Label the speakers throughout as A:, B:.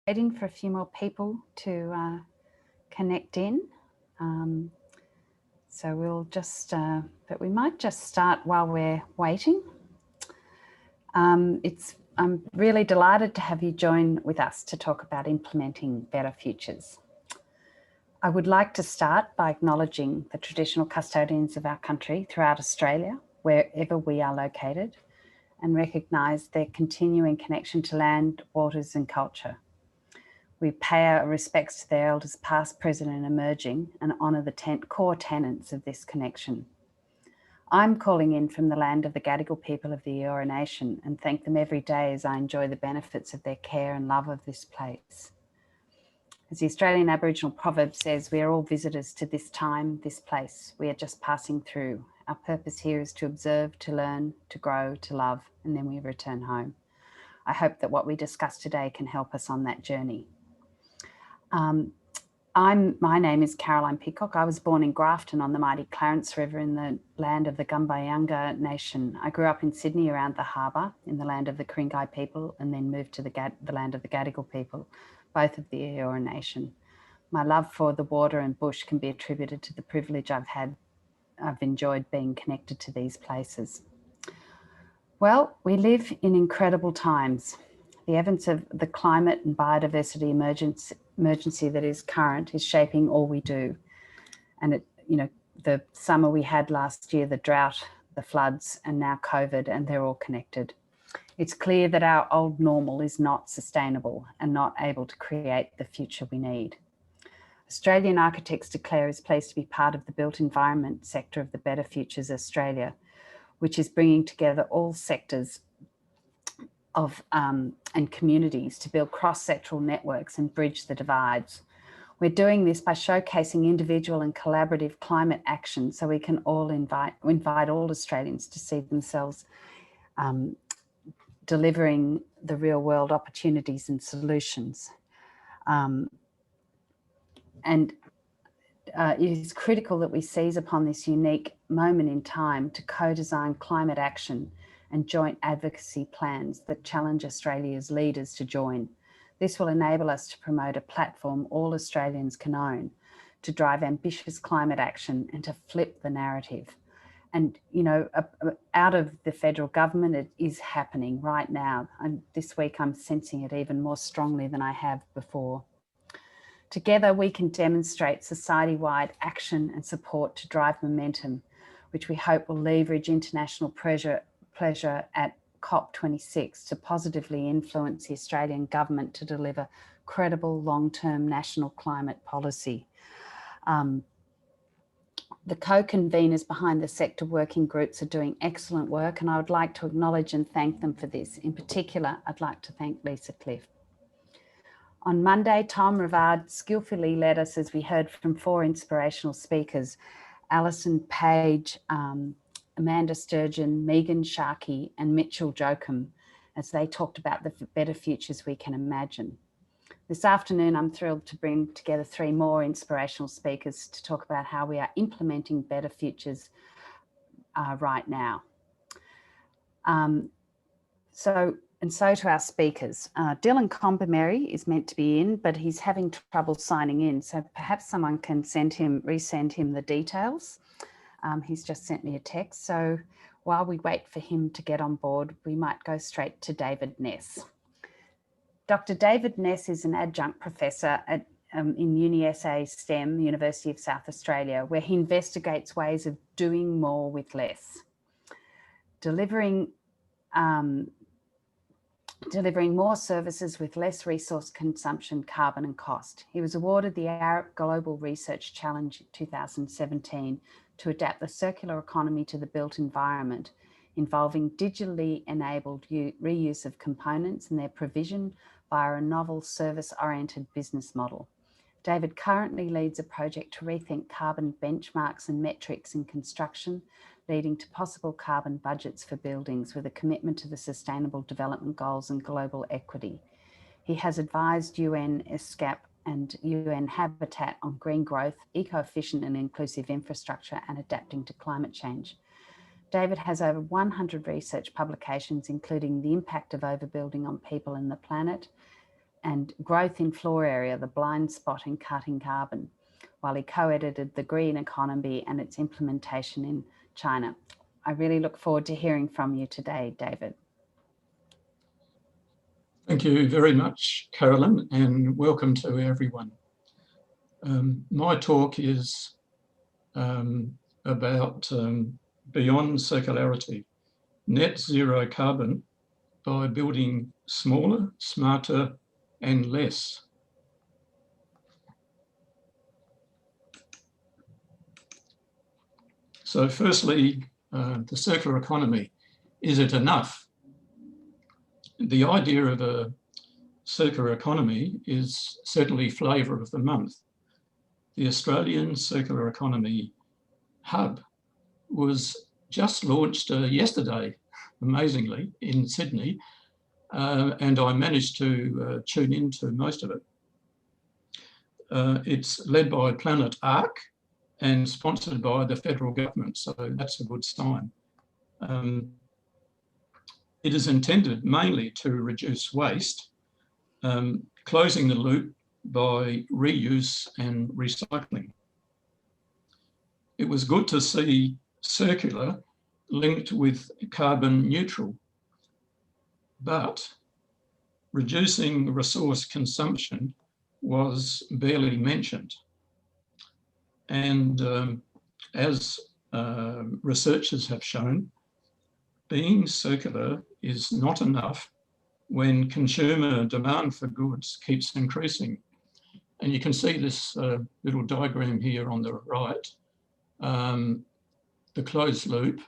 A: waiting for a few more people to connect in. So we'll just, but we might just start while we're waiting. I'm really delighted to have you join with us to talk about implementing better futures. I would like to start by acknowledging the traditional custodians of our country throughout Australia, wherever we are located, and recognise their continuing connection to land, waters and culture. We pay our respects to their elders past, present and emerging, and honour the core tenets of this connection. I'm calling in from the land of the Gadigal people of the Eora Nation and thank them every day as I enjoy the benefits of their care and love of this place. As the Australian Aboriginal proverb says, we are all visitors to this time, this place. We are just passing through. Our purpose here is to observe, to learn, to grow, to love, and then we return home. I hope that what we discuss today can help us on that journey. My name is Caroline Pidcock. I was born in Grafton on the mighty Clarence River in the land of the 𝗕𝗂𝘁𝗂𝗺𝗃 Nation. I grew up in Sydney around the harbour in the land of the 𝗕𝗂𝗁𝗃 people and then moved to the land of the Gadigal people, both of the Eora Nation. My love for the water and bush can be attributed to the privilege I've enjoyed being connected to these places. Well, we live in incredible times. The evidence of the climate and biodiversity emergency that is current is shaping all we do. And the summer we had last year, the drought, the floods, and now COVID, and they're all connected. It's clear that our old normal is not sustainable and not able to create the future we need. Australian architects declare is pleased to be part of the built environment sector of the Better Futures Australia, which is bringing together all sectors of and communities to build cross-sectoral networks and bridge the divides. We're doing this by showcasing individual and collaborative climate action so we can all invite all Australians to see themselves delivering the real world opportunities and solutions. It is critical that we seize upon this unique moment in time to co-design climate action and joint advocacy plans that challenge Australia's leaders to join. This will enable us to promote a platform all Australians can own, to drive ambitious climate action and to flip the narrative. And, out of the federal government, it is happening right now. And this week I'm sensing it even more strongly than I have before. Together we can demonstrate society-wide action and support to drive momentum, which we hope will leverage international pleasure at COP26 to positively influence the Australian government to deliver credible long-term national climate policy. The co-conveners behind the sector working groups are doing excellent work, and I would like to acknowledge and thank them for this. In particular, I'd like to thank 𝗕𝗂𝘁𝗂𝗺𝗃. On Monday, 𝗕𝗲𝗺𝗃𝗺𝗃 skillfully led us as we heard from 4 inspirational speakers, Alison Page, Amanda Sturgeon, Megan Sharkey and Mitchell Jochum, as they talked about the better futures we can imagine. This afternoon, I'm thrilled to bring together 3 more inspirational speakers to talk about how we are implementing better futures right now. So to our speakers. Dylan Combermary is meant to be in, but he's having trouble signing in. So perhaps someone can resend him the details. He's just sent me a text. So while we wait for him to get on board, we might go straight to David Ness. Dr. David Ness is an adjunct professor in UniSA STEM, University of South Australia, where he investigates ways of doing more with less, delivering more services with less resource consumption, carbon and cost. He was awarded the Arup Global Research Challenge 2017 to adapt the circular economy to the built environment, involving digitally enabled reuse of components and their provision via a novel service-oriented business model. David currently leads a project to rethink carbon benchmarks and metrics in construction, leading to possible carbon budgets for buildings with a commitment to the Sustainable Development Goals and global equity. He has advised UN ESCAP and UN Habitat on green growth, eco-efficient and inclusive infrastructure, and adapting to climate change. David has over 100 research publications, including the impact of overbuilding on people and the planet, and Growth in Floor Area, the Blind Spot in Cutting Carbon, while he co-edited The Green Economy and its Implementation in China. I really look forward to hearing from you today, David.
B: Thank you very much, Carolyn, and welcome to everyone. My talk is about beyond circularity, net zero carbon by building smaller, smarter, and less. So firstly, the circular economy, is it enough? The idea of a circular economy is certainly flavour of the month. The Australian Circular Economy Hub was just launched yesterday, amazingly, in Sydney, and I managed to tune into most of it. It's led by Planet Ark and sponsored by the federal government, so that's a good sign. It is intended mainly to reduce waste, closing the loop by reuse and recycling. It was good to see circular linked with carbon neutral, but reducing resource consumption was barely mentioned. And as researchers have shown, being circular is not enough when consumer demand for goods keeps increasing. And you can see this little diagram here on the right, the closed loop,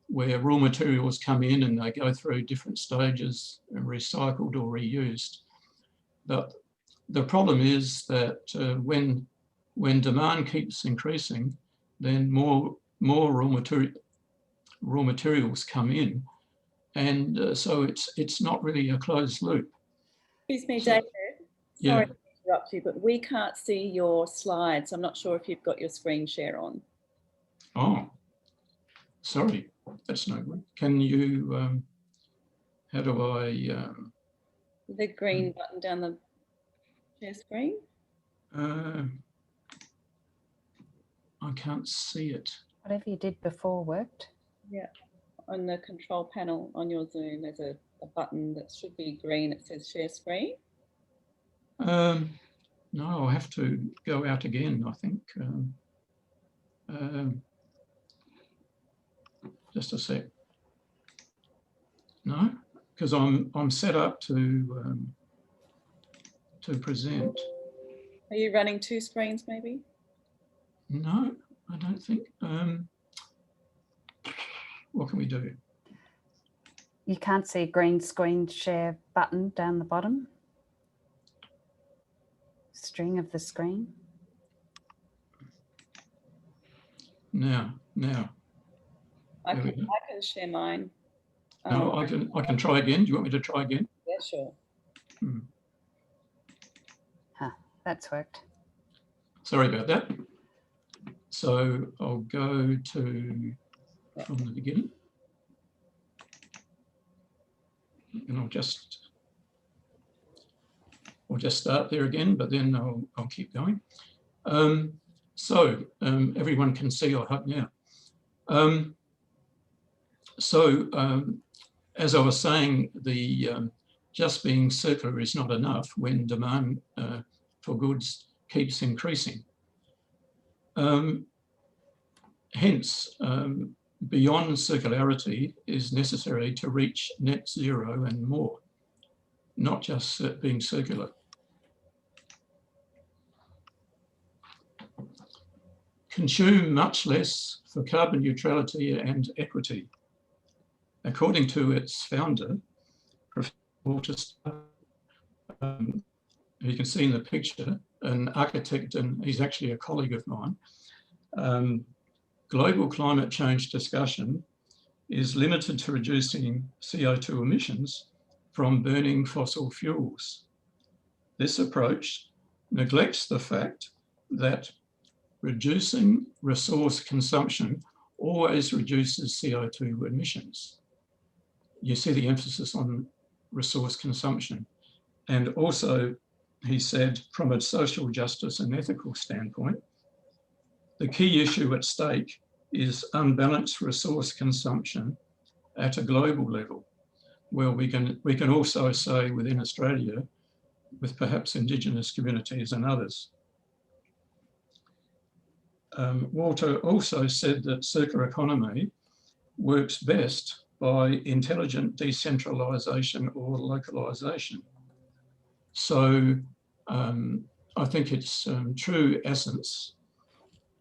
B: where raw materials come in and they go through different stages and recycled or reused. But the problem is that when demand keeps increasing, then more raw materials come in, and so it's not really a closed loop.
C: Excuse me, David.
B: Yeah.
C: Sorry to interrupt you, but we can't see your slides. I'm not sure if you've got your screen share on.
B: Oh, sorry, that's no good. Can you? How do I?
C: The green button down the share screen.
B: I can't see it.
A: Whatever you did before worked.
C: Yeah, on the control panel on your Zoom, there's a button that should be green. It says share screen.
B: No, I'll have to go out again, I think. Just a sec. No, because I'm set up to present.
C: Are you running two screens maybe?
B: No, I don't think. What can we do?
A: You can't see a green screen share button down the bottom? String of the screen?
B: Now.
C: I can share mine.
B: No, I can try again. Do you want me to try again?
C: Yeah, sure.
A: Huh, that's worked.
B: Sorry about that. So I'll go to from the beginning, and I'll just start there again, but then I'll keep going. So everyone can see, I hope now. As I was saying, the just being circular is not enough when demand for goods keeps increasing. Hence, beyond circularity is necessary to reach net zero and more, not just being circular. Consume much less for carbon neutrality and equity. According to its founder, Professor Walter who you can see in the picture, an architect, and he's actually a colleague of mine, global climate change discussion is limited to reducing CO2 emissions from burning fossil fuels. This approach neglects the fact that reducing resource consumption always reduces CO2 emissions. You see the emphasis on resource consumption, and also he said, from a social justice and ethical standpoint, the key issue at stake is unbalanced resource consumption at a global level. Well, we can also say within Australia, with perhaps Indigenous communities and others. Walter also said that circular economy works best by intelligent decentralisation or localisation. So I think its true essence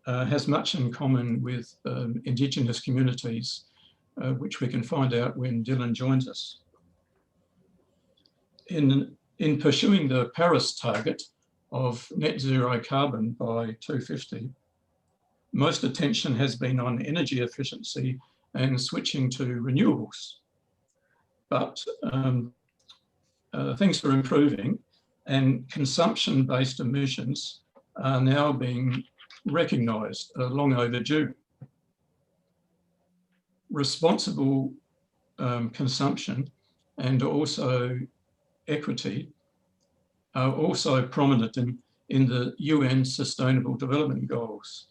B: has much in common with Indigenous communities, which we can find out when Dylan joins us. In pursuing the Paris target of net zero carbon by 2050, most attention has been on energy efficiency and switching to renewables. But things are improving, and consumption-based emissions are now being recognised, long overdue. Responsible consumption and also equity are also prominent in the UN Sustainable Development Goals.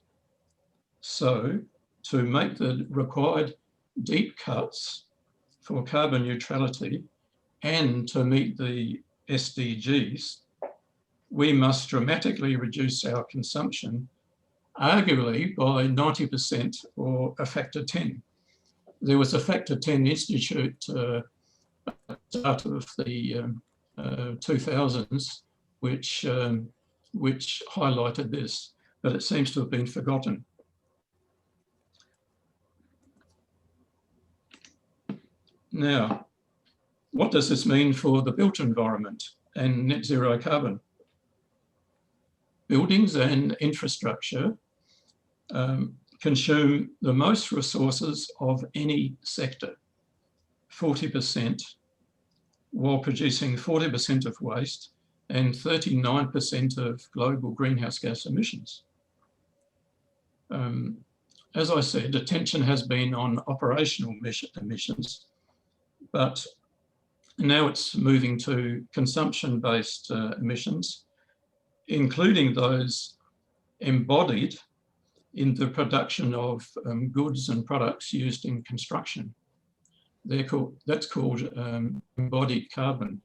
B: So to make the required deep cuts for carbon neutrality and to meet the SDGs, we must dramatically reduce our consumption, arguably by 90% or a factor 10. There was a factor 10 institute at the start of the 2000s, which highlighted this, but it seems to have been forgotten. Now, what does this mean for the built environment and net zero carbon? Buildings and infrastructure consume the most resources of any sector, 40%, while producing 40% of waste and 39% of global greenhouse gas emissions. As I said, attention has been on operational emissions, but now it's moving to consumption-based emissions, including those embodied in the production of goods and products used in construction. That's called embodied carbon.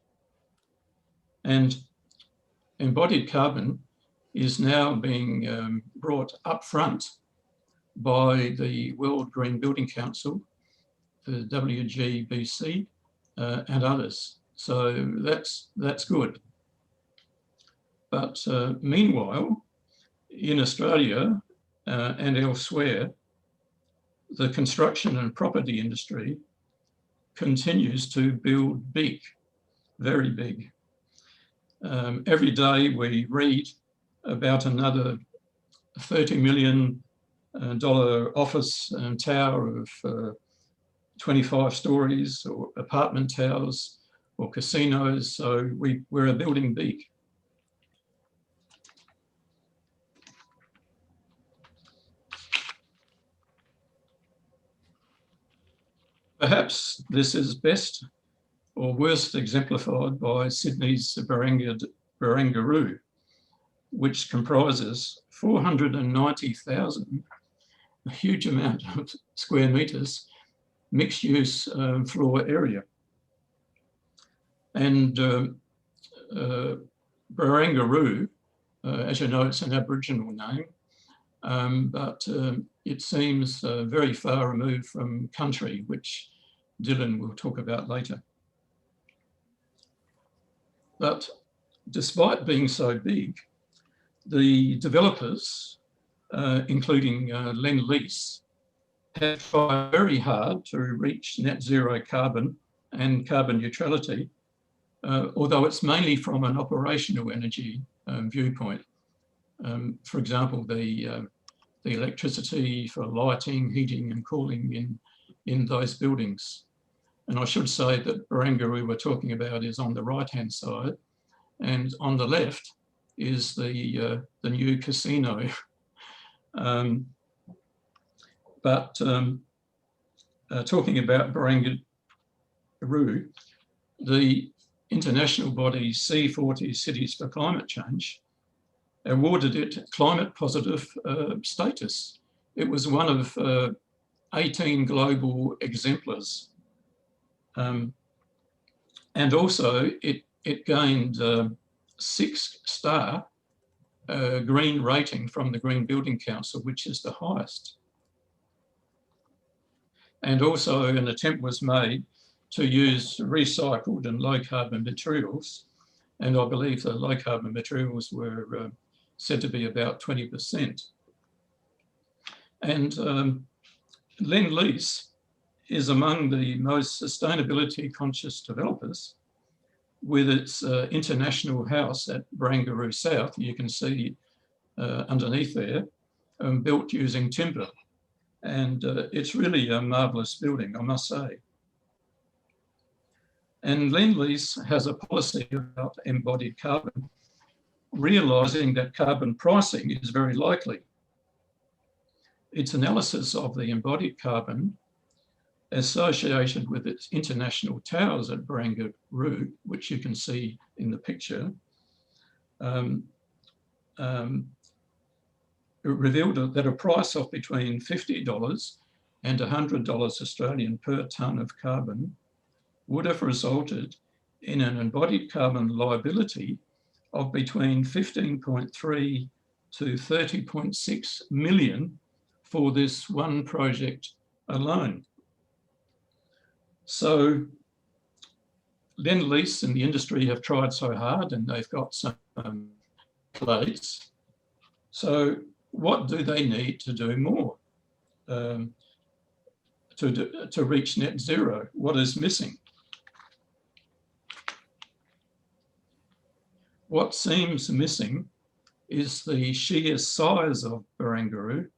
B: And embodied carbon is now being brought up front by the World Green Building Council, the WGBC, and others. So that's good. But meanwhile, in Australia and elsewhere, the construction and property industry continues to build big, very big. Every day we read about another $30 million office tower of 25 stories, or apartment towers, or casinos. So we're building big. Perhaps this is best or worst exemplified by Sydney's Barangaroo, which comprises 490,000, a huge amount of square metres, mixed-use floor area. And Barangaroo, as you know, it's an Aboriginal name, but it seems very far removed from country, which Dylan will talk about later. But despite being so big, the developers, including Lend-Lease, have tried very hard to reach net zero carbon and carbon neutrality, although it's mainly from an operational energy viewpoint. For example, the electricity for lighting, heating and cooling in those buildings. And I should say that Barangaroo we're talking about is on the right-hand side, and on the left is the new casino. Talking about Barangaroo, the international body C40 Cities for Climate Change awarded it climate positive status. It was one of 18 global exemplars. And also it gained 6-star green rating from the Green Building Council, which is the highest. And also an attempt was made to use recycled and low carbon materials. And I believe the low carbon materials were said to be about 20%. And Lend-Lease is among the most sustainability conscious developers, with its international house at Barangaroo South, you can see underneath there, built using timber. And it's really a marvellous building, I must say. And Lend-Lease has a policy about embodied carbon, realising that carbon pricing is very likely. Its analysis of the embodied carbon associated with its international towers at Barangaroo, which you can see in the picture, revealed that a price of between $50 and $100 Australian per tonne of carbon would have resulted in an embodied carbon liability of between 15.3 to 30.6 million for this one project alone. So Lend-Lease and the industry have tried so hard, and they've got some plates. So what do they need to do more to reach net zero? What is missing? What seems missing is the sheer size of Barangaroo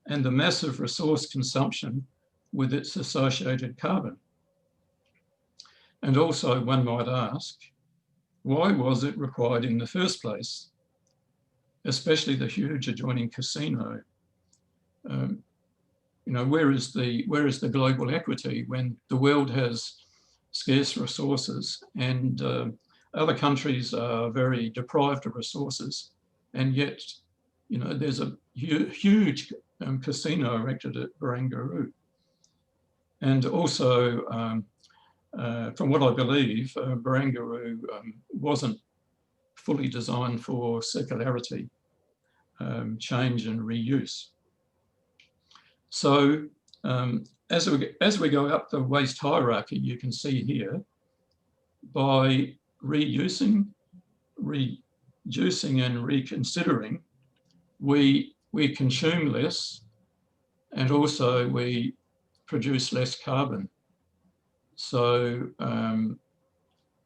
B: and the massive resource consumption with its associated carbon. And also, one might ask, why was it required in the first place, especially the huge adjoining casino? You know, where is the global equity when the world has scarce resources and other countries are very deprived of resources, and yet, you know, there's a huge casino erected at Barangaroo. And also, from what I believe, Barangaroo wasn't fully designed for circularity, change and reuse. So as we go up the waste hierarchy, you can see here, by reducing and reconsidering, we consume less, and also we produce less carbon. So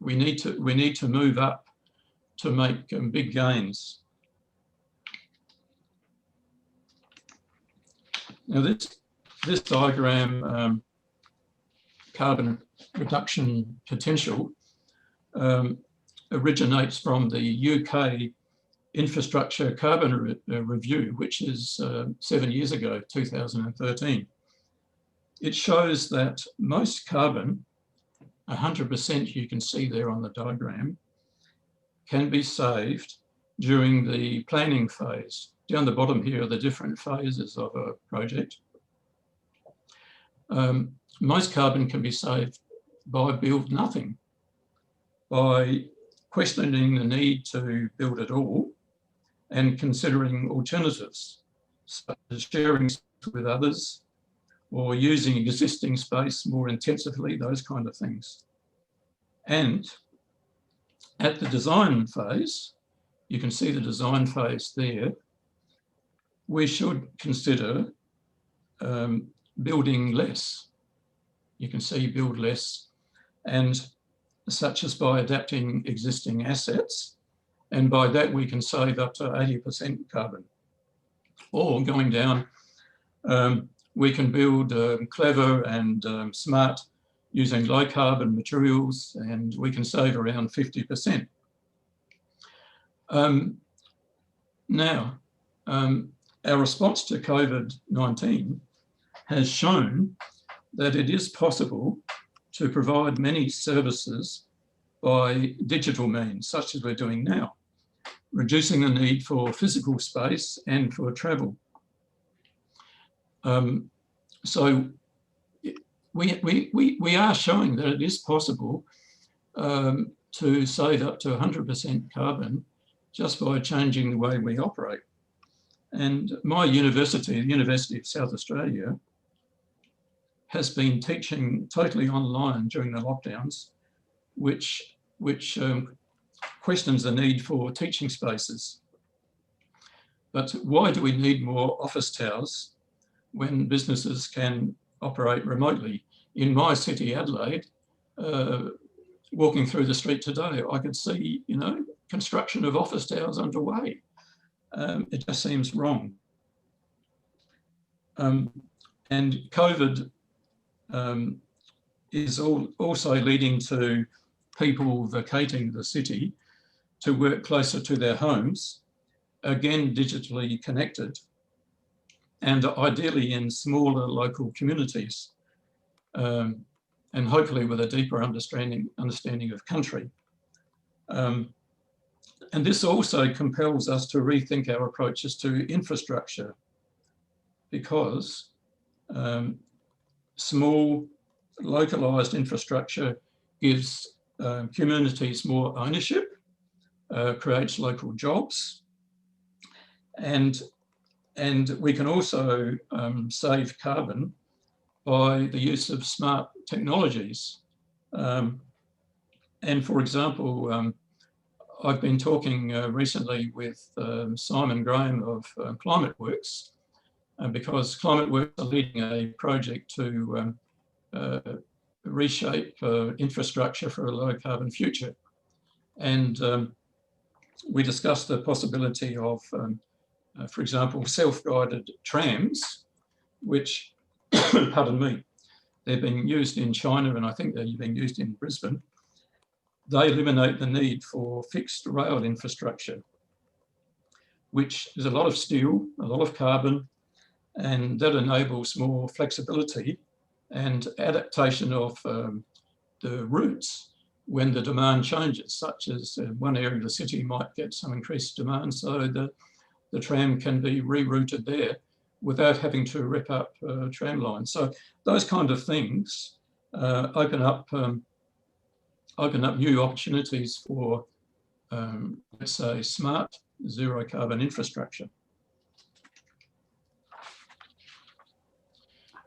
B: we need to move up to make big gains. Now this diagram, carbon reduction potential, originates from the UK Infrastructure Carbon Review, which is 7 years ago, 2013. It shows that most carbon, 100% you can see there on the diagram, can be saved during the planning phase. Down the bottom here are the different phases of a project. Most carbon can be saved by build nothing, by questioning the need to build at all and considering alternatives, such as sharing with others or using existing space more intensively, those kind of things. And at the design phase, you can see the design phase there, we should consider building less. You can see build less, and such as by adapting existing assets, and by that we can save up to 80% carbon. Or going down, we can build clever and smart using low carbon materials, and we can save around 50%. Now, our response to COVID-19 has shown that it is possible to provide many services by digital means, such as we're doing now, reducing the need for physical space and for travel. So we are showing that it is possible to save up to 100% carbon just by changing the way we operate. And my university, the University of South Australia, has been teaching totally online during the lockdowns, which questions the need for teaching spaces. But why do we need more office towers when businesses can operate remotely? In my city, Adelaide, walking through the street today, I could see, you know, construction of office towers underway. It just seems wrong. And COVID is also leading to people vacating the city to work closer to their homes, again, digitally connected, and ideally in smaller local communities, and hopefully with a deeper understanding of country. And this also compels us to rethink our approaches to infrastructure, because small, localised infrastructure gives communities more ownership, creates local jobs, and we can also save carbon by the use of smart technologies. And for example, I've been talking recently with Simon Graham of ClimateWorks, because ClimateWorks are leading a project to reshape infrastructure for a low carbon future. And we discussed the possibility of, for example, self-guided trams, which, pardon me, they're being used in China, and I think they're being used in Brisbane. They eliminate the need for fixed rail infrastructure, which is a lot of steel, a lot of carbon, and that enables more flexibility and adaptation of the routes when the demand changes, such as one area of the city might get some increased demand, so the tram can be rerouted there without having to rip up tram lines. So those kind of things open up new opportunities for, let's say, smart zero carbon infrastructure.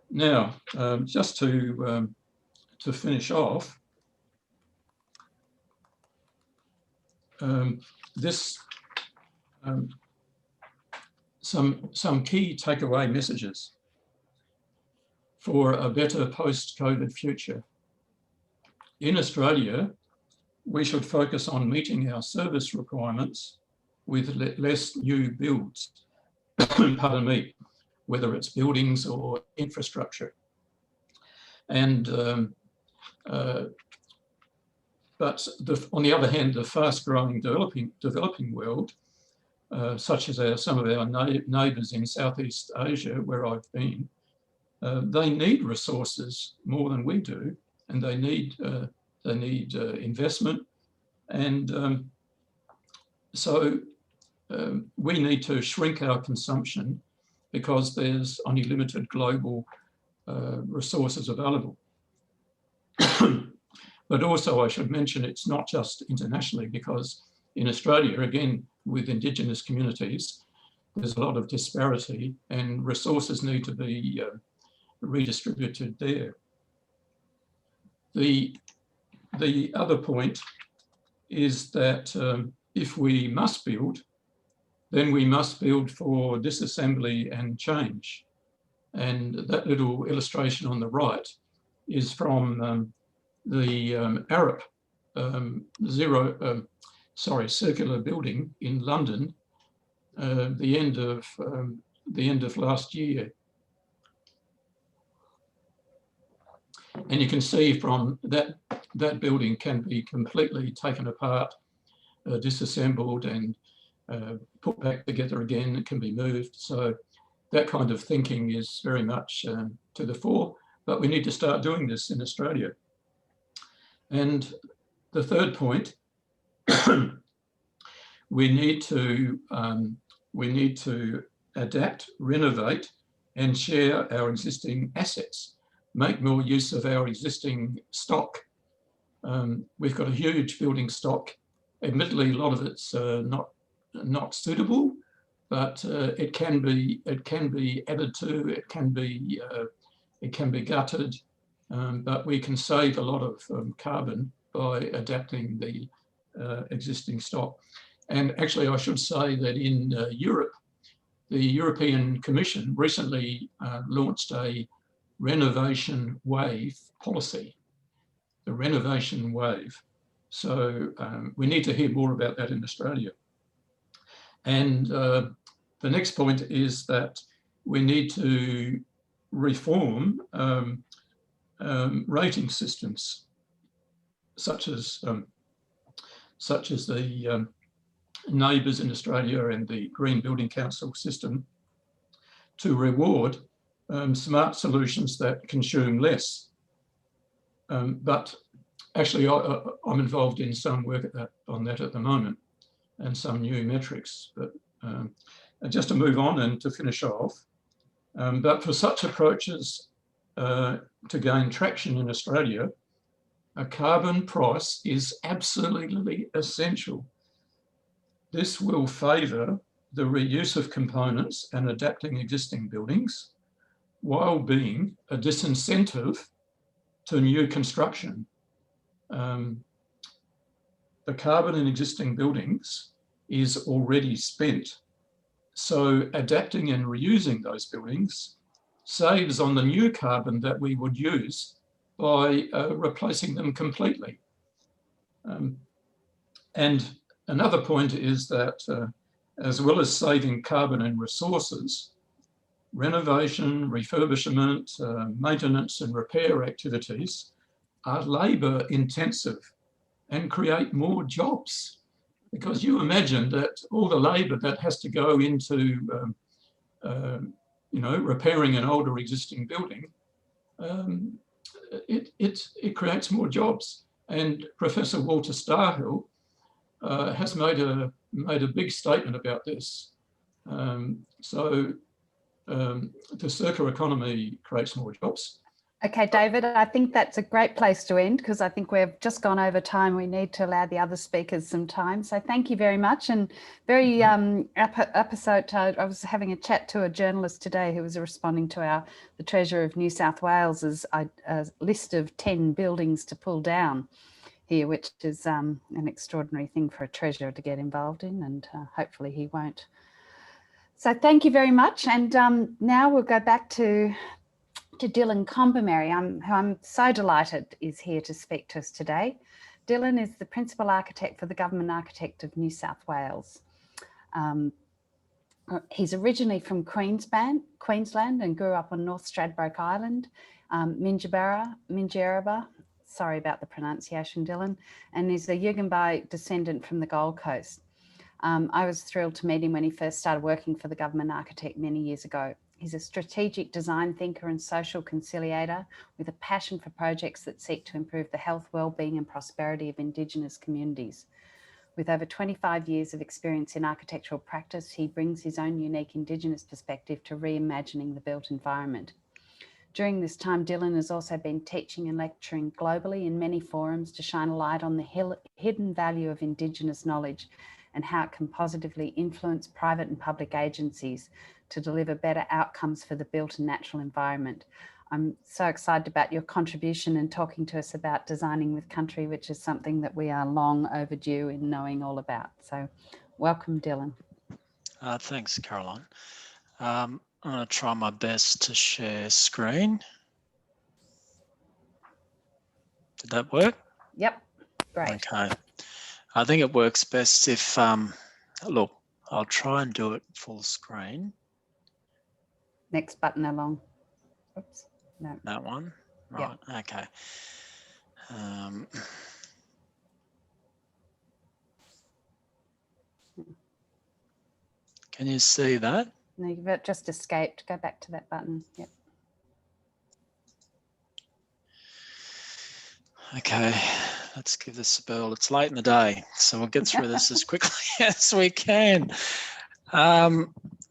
B: Now, just to finish off, some key takeaway messages for a better post-COVID future. In Australia, we should focus on meeting our service requirements with less new builds, pardon me, whether it's buildings or infrastructure. And but on the other hand, the fast-growing developing world, such as some of our neighbours in Southeast Asia, where I've been, they need resources more than we do, and they need investment, and so we need to shrink our consumption because there's only limited global resources available. But also I should mention it's not just internationally, because in Australia, again, with Indigenous communities, there's a lot of disparity and resources need to be redistributed there. The other point is that if we must build, then we must build for disassembly and change. And that little illustration on the right is from the Arup circular building in London, the end of last year. And you can see from that building can be completely taken apart, disassembled, and put back together again. It can be moved. So that kind of thinking is very much to the fore, but we need to start doing this in Australia. And the third point, we need to adapt, renovate, and share our existing assets, make more use of our existing stock. We've got a huge building stock. Admittedly, a lot of it's not suitable, but it can be added to. It can be gutted, but we can save a lot of carbon by adapting the existing stock. And actually, I should say that in Europe, the European Commission recently launched a renovation wave policy, the renovation wave. So we need to hear more about that in Australia. And the next point is that we need to reform rating systems, such as the NABERS in Australia and the Green Building Council system, to reward smart solutions that consume less. But actually, I'm involved in some work on that at the moment, and some new metrics. But just to move on and to finish off, but for such approaches to gain traction in Australia, a carbon price is absolutely essential. This will favour the reuse of components and adapting existing buildings, while being a disincentive to new construction. The carbon in existing buildings is already spent. So adapting and reusing those buildings saves on the new carbon that we would use by replacing them completely. And another point is that as well as saving carbon and resources, renovation, refurbishment, maintenance and repair activities are labour intensive and create more jobs. Because you imagine that all the labour that has to go into repairing an older existing building, it creates more jobs. And Professor Walter Starhill has made a big statement about this. So the circular economy creates more jobs.
A: Okay, David, I think that's a great place to end, because I think we've just gone over time. We need to allow the other speakers some time. So thank you very much. And very episode, I was having a chat to a journalist today who was responding to the Treasurer of New South Wales's list of 10 buildings to pull down here, which is an extraordinary thing for a Treasurer to get involved in, and hopefully he won't. So thank you very much. And now we'll go back to 𝗕𝗲𝗁𝗁𝗃𝗃𝗃𝗃𝗃𝗃, who I'm so delighted is here to speak to us today. Dylan is the Principal Architect for the Government Architect of New South Wales. He's originally from Queensland and grew up on North Stradbroke Island, 𝗕𝗲𝗁𝗃𝗃𝗃𝗃𝗃, sorry about the pronunciation, Dylan, and is a 𝗕𝗂𝗃𝗃𝗃𝗃 descendant from the Gold Coast. I was thrilled to meet him when he first started working for the Government Architect many years ago. He's a strategic design thinker and social conciliator with a passion for projects that seek to improve the health, well-being and prosperity of Indigenous communities. With over 25 years of experience in architectural practice, he brings his own unique Indigenous perspective to reimagining the built environment. During this time, Dylan has also been teaching and lecturing globally in many forums to shine a light on the hidden value of Indigenous knowledge and how it can positively influence private and public agencies to deliver better outcomes for the built and natural environment. I'm so excited about your contribution and talking to us about designing with country, which is something that we are long overdue in knowing all about. So welcome, Dylan.
D: Thanks, Caroline. I'm going to try my best to share screen. Did that work?
A: Yep, great.
D: Okay. I think it works best if, look, I'll try and do it full screen.
A: Next button along. Oops, no.
D: That one? Right, yep. Okay. Can you see that?
A: No, you've just escaped. Go back to that button. Yep.
D: Okay. let's give this a whirl. It's late in the day, so we'll get through this as quickly as we can.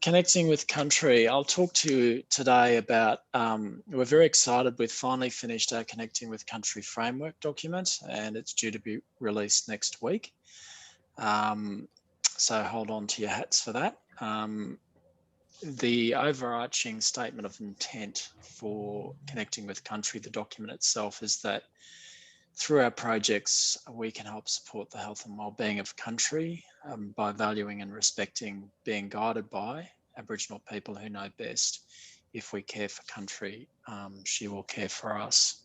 D: Connecting with country. I'll talk to you today about, we're very excited. We've finally finished our Connecting with Country framework document, and it's due to be released next week. So hold on to your hats for that. The overarching statement of intent for Connecting with Country, the document itself, is that through our projects, we can help support the health and well-being of country by valuing and respecting being guided by Aboriginal people who know best. If we care for country, she will care for us.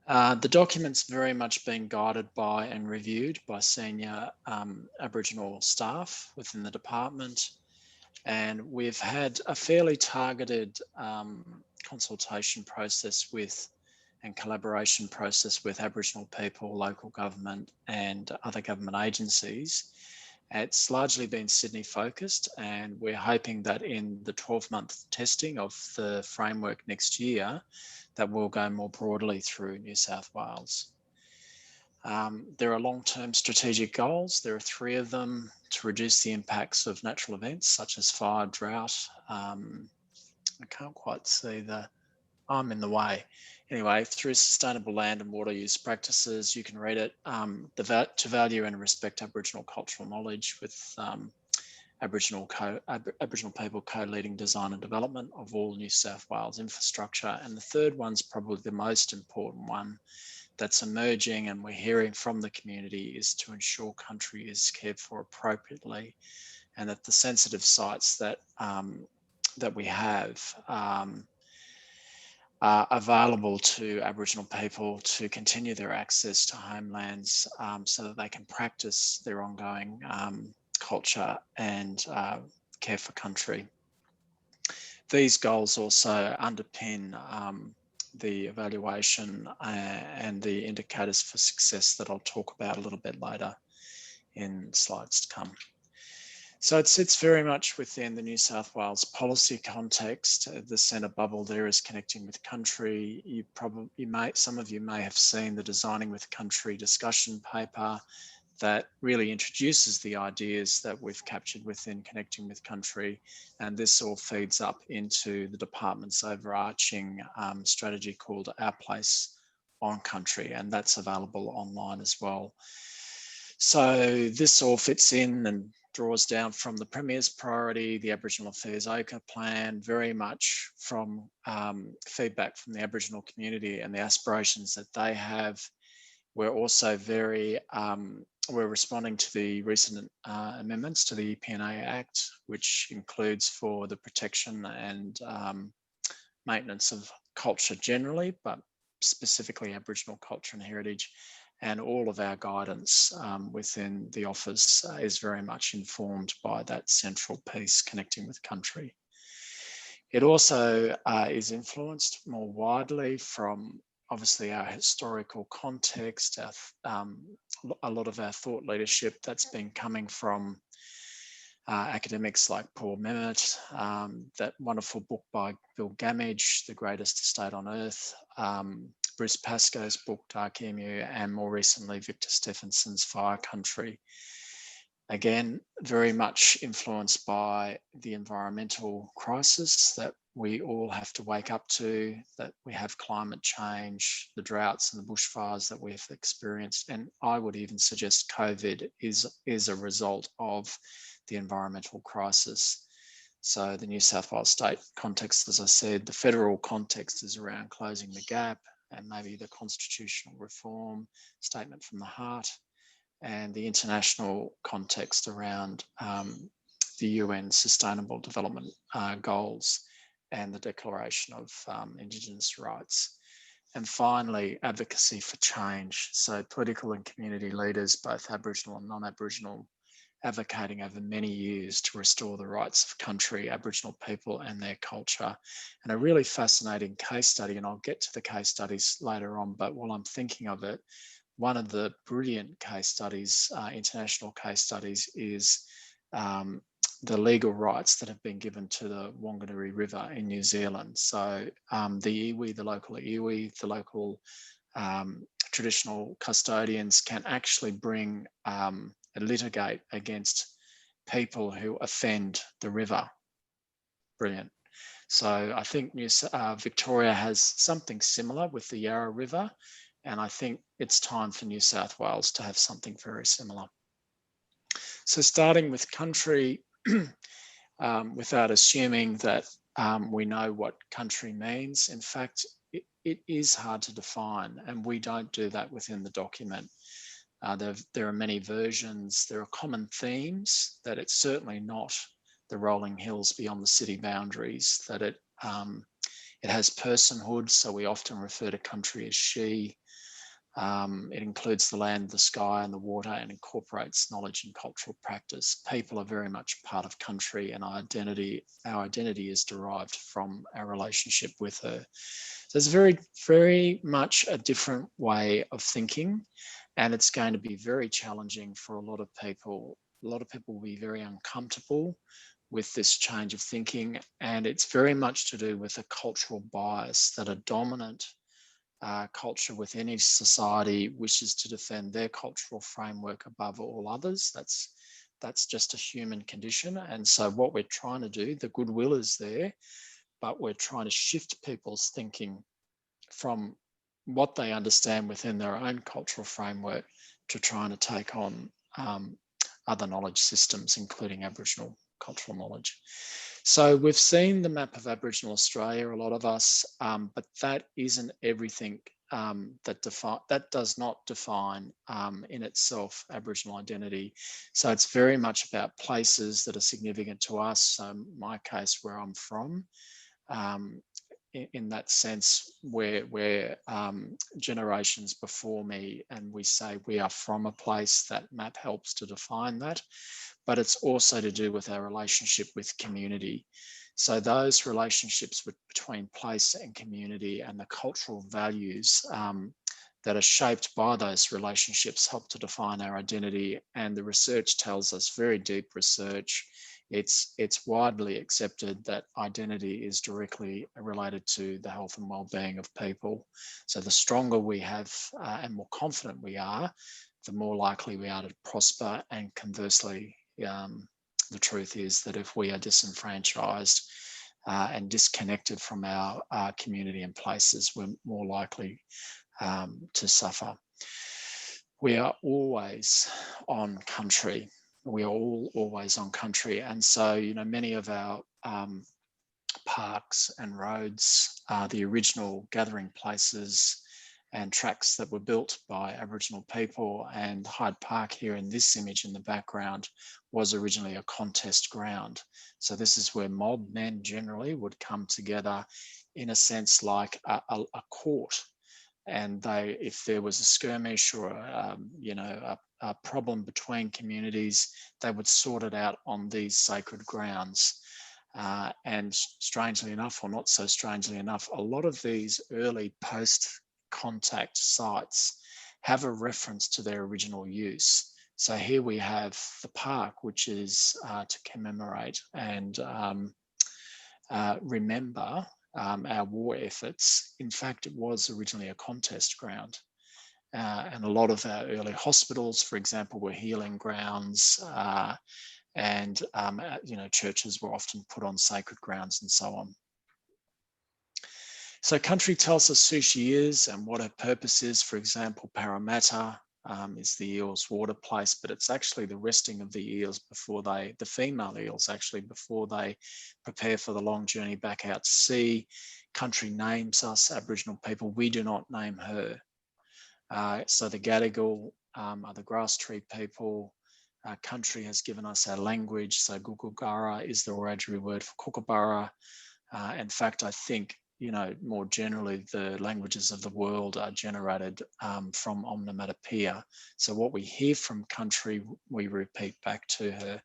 D: The document's very much been guided by and reviewed by senior Aboriginal staff within the department. And we've had a fairly targeted consultation process with and collaboration process with Aboriginal people, local government and other government agencies. It's largely been Sydney focused, and we're hoping that in the 12-month testing of the framework next year, that will go more broadly through New South Wales. There are long-term strategic goals. There are 3 of them: to reduce the impacts of natural events such as fire, drought. I can't quite see I'm in the way. Anyway, through sustainable land and water use practices, you can read it, to value and respect Aboriginal cultural knowledge with Aboriginal people co-leading design and development of all New South Wales infrastructure. And the third one's probably the most important one that's emerging and we're hearing from the community, is to ensure country is cared for appropriately, and that the sensitive sites that that we have are available to Aboriginal people to continue their access to homelands so that they can practice their ongoing culture and care for country. These goals also underpin the evaluation and the indicators for success that I'll talk about a little bit later in slides to come. So it sits very much within the New South Wales policy context. The centre bubble there is Connecting with Country. Some of you may have seen the Designing with Country discussion paper that really introduces the ideas that we've captured within Connecting with Country. And this all feeds up into the department's overarching strategy called Our Place on Country, and that's available online as well. So this all fits in and draws down from the Premier's priority, the Aboriginal Affairs Ochre Plan, very much from feedback from the Aboriginal community and the aspirations that they have. We're also we're responding to the recent amendments to the HNNA Act, which includes for the protection and maintenance of culture generally, but specifically Aboriginal culture and heritage. And all of our guidance within the office is very much informed by that central piece, Connecting with Country. It also is influenced more widely from obviously our historical context, a lot of our thought leadership that's been coming from academics like 𝗕𝗲𝗺𝗺𝗺𝗺, that wonderful book by 𝗕𝗲𝗺𝗺𝗺𝗺, The Greatest Estate on Earth, Bruce Pascoe's book, Dark Emu, and more recently, Victor Stephenson's Fire Country. Again, very much influenced by the environmental crisis that we all have to wake up to, that we have climate change, the droughts and the bushfires that we've experienced. And I would even suggest COVID is a result of the environmental crisis. So the New South Wales state context, as I said, the federal context is around closing the gap and maybe the constitutional reform statement from the heart, and the international context around the UN Sustainable Development Goals and the Declaration of Indigenous Rights. And finally, advocacy for change. So political and community leaders, both Aboriginal and non-Aboriginal, advocating over many years to restore the rights of country, Aboriginal people and their culture. And a really fascinating case study, and I'll get to the case studies later on, but while I'm thinking of it, one of the brilliant case studies, international case studies, is the legal rights that have been given to the Wanganui River in New Zealand. So the iwi, the local iwi, the local traditional custodians can actually bring litigate against people who offend the river. Brilliant. So I think Victoria has something similar with the Yarra River, and I think it's time for New South Wales to have something very similar. So starting with country, without assuming that we know what country means, in fact, it is hard to define, and we don't do that within the document. There are many versions, there are common themes, that it's certainly not the rolling hills beyond the city boundaries, that it has personhood, so we often refer to country as she. It includes the land, the sky and the water, and incorporates knowledge and cultural practice. People are very much part of country, and our identity is derived from our relationship with her. So it's very, very much a different way of thinking, and it's going to be very challenging for a lot of people. A lot of people will be very uncomfortable with this change of thinking, and it's very much to do with a cultural bias that a dominant culture within each society wishes to defend their cultural framework above all others. That's just a human condition. And so what we're trying to do, the goodwill is there, but we're trying to shift people's thinking from what they understand within their own cultural framework to trying to take on other knowledge systems, including Aboriginal cultural knowledge. So we've seen the map of Aboriginal Australia, a lot of us, but that isn't everything. That does not define in itself Aboriginal identity. So it's very much about places that are significant to us. So in my case, where I'm from, in that sense, where generations before me, and we say we are from a place, that map helps to define that. But it's also to do with our relationship with community. So those relationships between place and community and the cultural values that are shaped by those relationships help to define our identity. And the research tells us, very deep research, it's widely accepted that identity is directly related to the health and well-being of people. So the stronger we have and more confident we are, the more likely we are to prosper. And conversely, the truth is that if we are disenfranchised and disconnected from our community and places, we're more likely to suffer. We are always on country. We are all always on country. And so, you know, many of our parks and roads are the original gathering places and tracks that were built by Aboriginal people. And Hyde Park here in this image in the background was originally a contest ground. So this is where mob men generally would come together in a sense like a court. And if there was a skirmish or a problem between communities, they would sort it out on these sacred grounds. And strangely enough, or not so strangely enough, a lot of these early post-contact sites have a reference to their original use. So here we have the park, which is to commemorate and remember our war efforts. In fact, it was originally a contest ground. And a lot of our early hospitals, for example, were healing grounds, and churches were often put on sacred grounds and so on. So country tells us who she is and what her purpose is. For example, Parramatta is the eel's water place, but it's actually the resting of the eels before the female eels actually, before they prepare for the long journey back out to sea. Country names us, Aboriginal people. We do not name her. So the Gadigal are the grass tree people. Country has given us our language. So Gulgulgara is the Wiradjuri word for Kookaburra. In fact, I think, you know, more generally, the languages of the world are generated from onomatopoeia. So what we hear from country, we repeat back to her.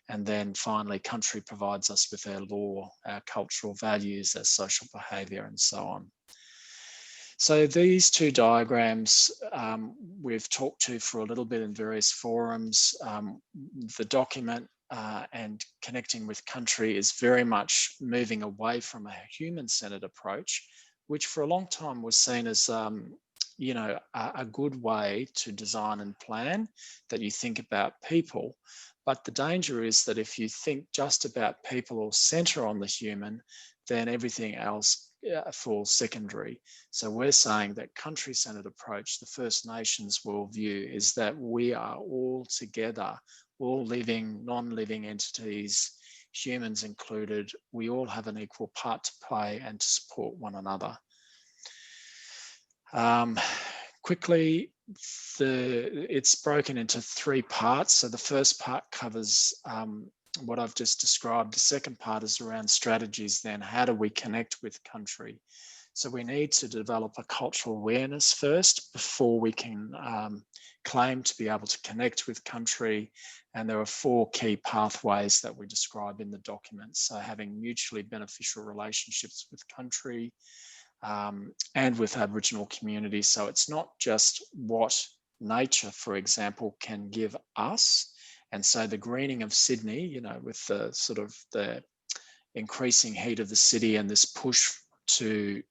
D: And then finally, country provides us with our law, our cultural values, our social behaviour, and so on. So these two diagrams we've talked to for a little bit in various forums. The document and connecting with country is very much moving away from a human-centered approach, which for a long time was seen as you know, a good way to design and plan, that you think about people. But the danger is that if you think just about people or center on the human, then everything else falls secondary. So we're saying that country-centered approach, the First Nations worldview, is that we are all together, all living, non-living entities, humans included. We all have an equal part to play and to support one another. Quickly, it's broken into 3 parts. So the first part covers what I've just described. The second part is around strategies. Then how do we connect with country? So we need to develop a cultural awareness first before we can claim to be able to connect with country. And there are 4 key pathways that we describe in the document. So having mutually beneficial relationships with country, and with Aboriginal communities. So it's not just what nature, for example, can give us. And so the greening of Sydney, you know, with the sort of the increasing heat of the city and this push to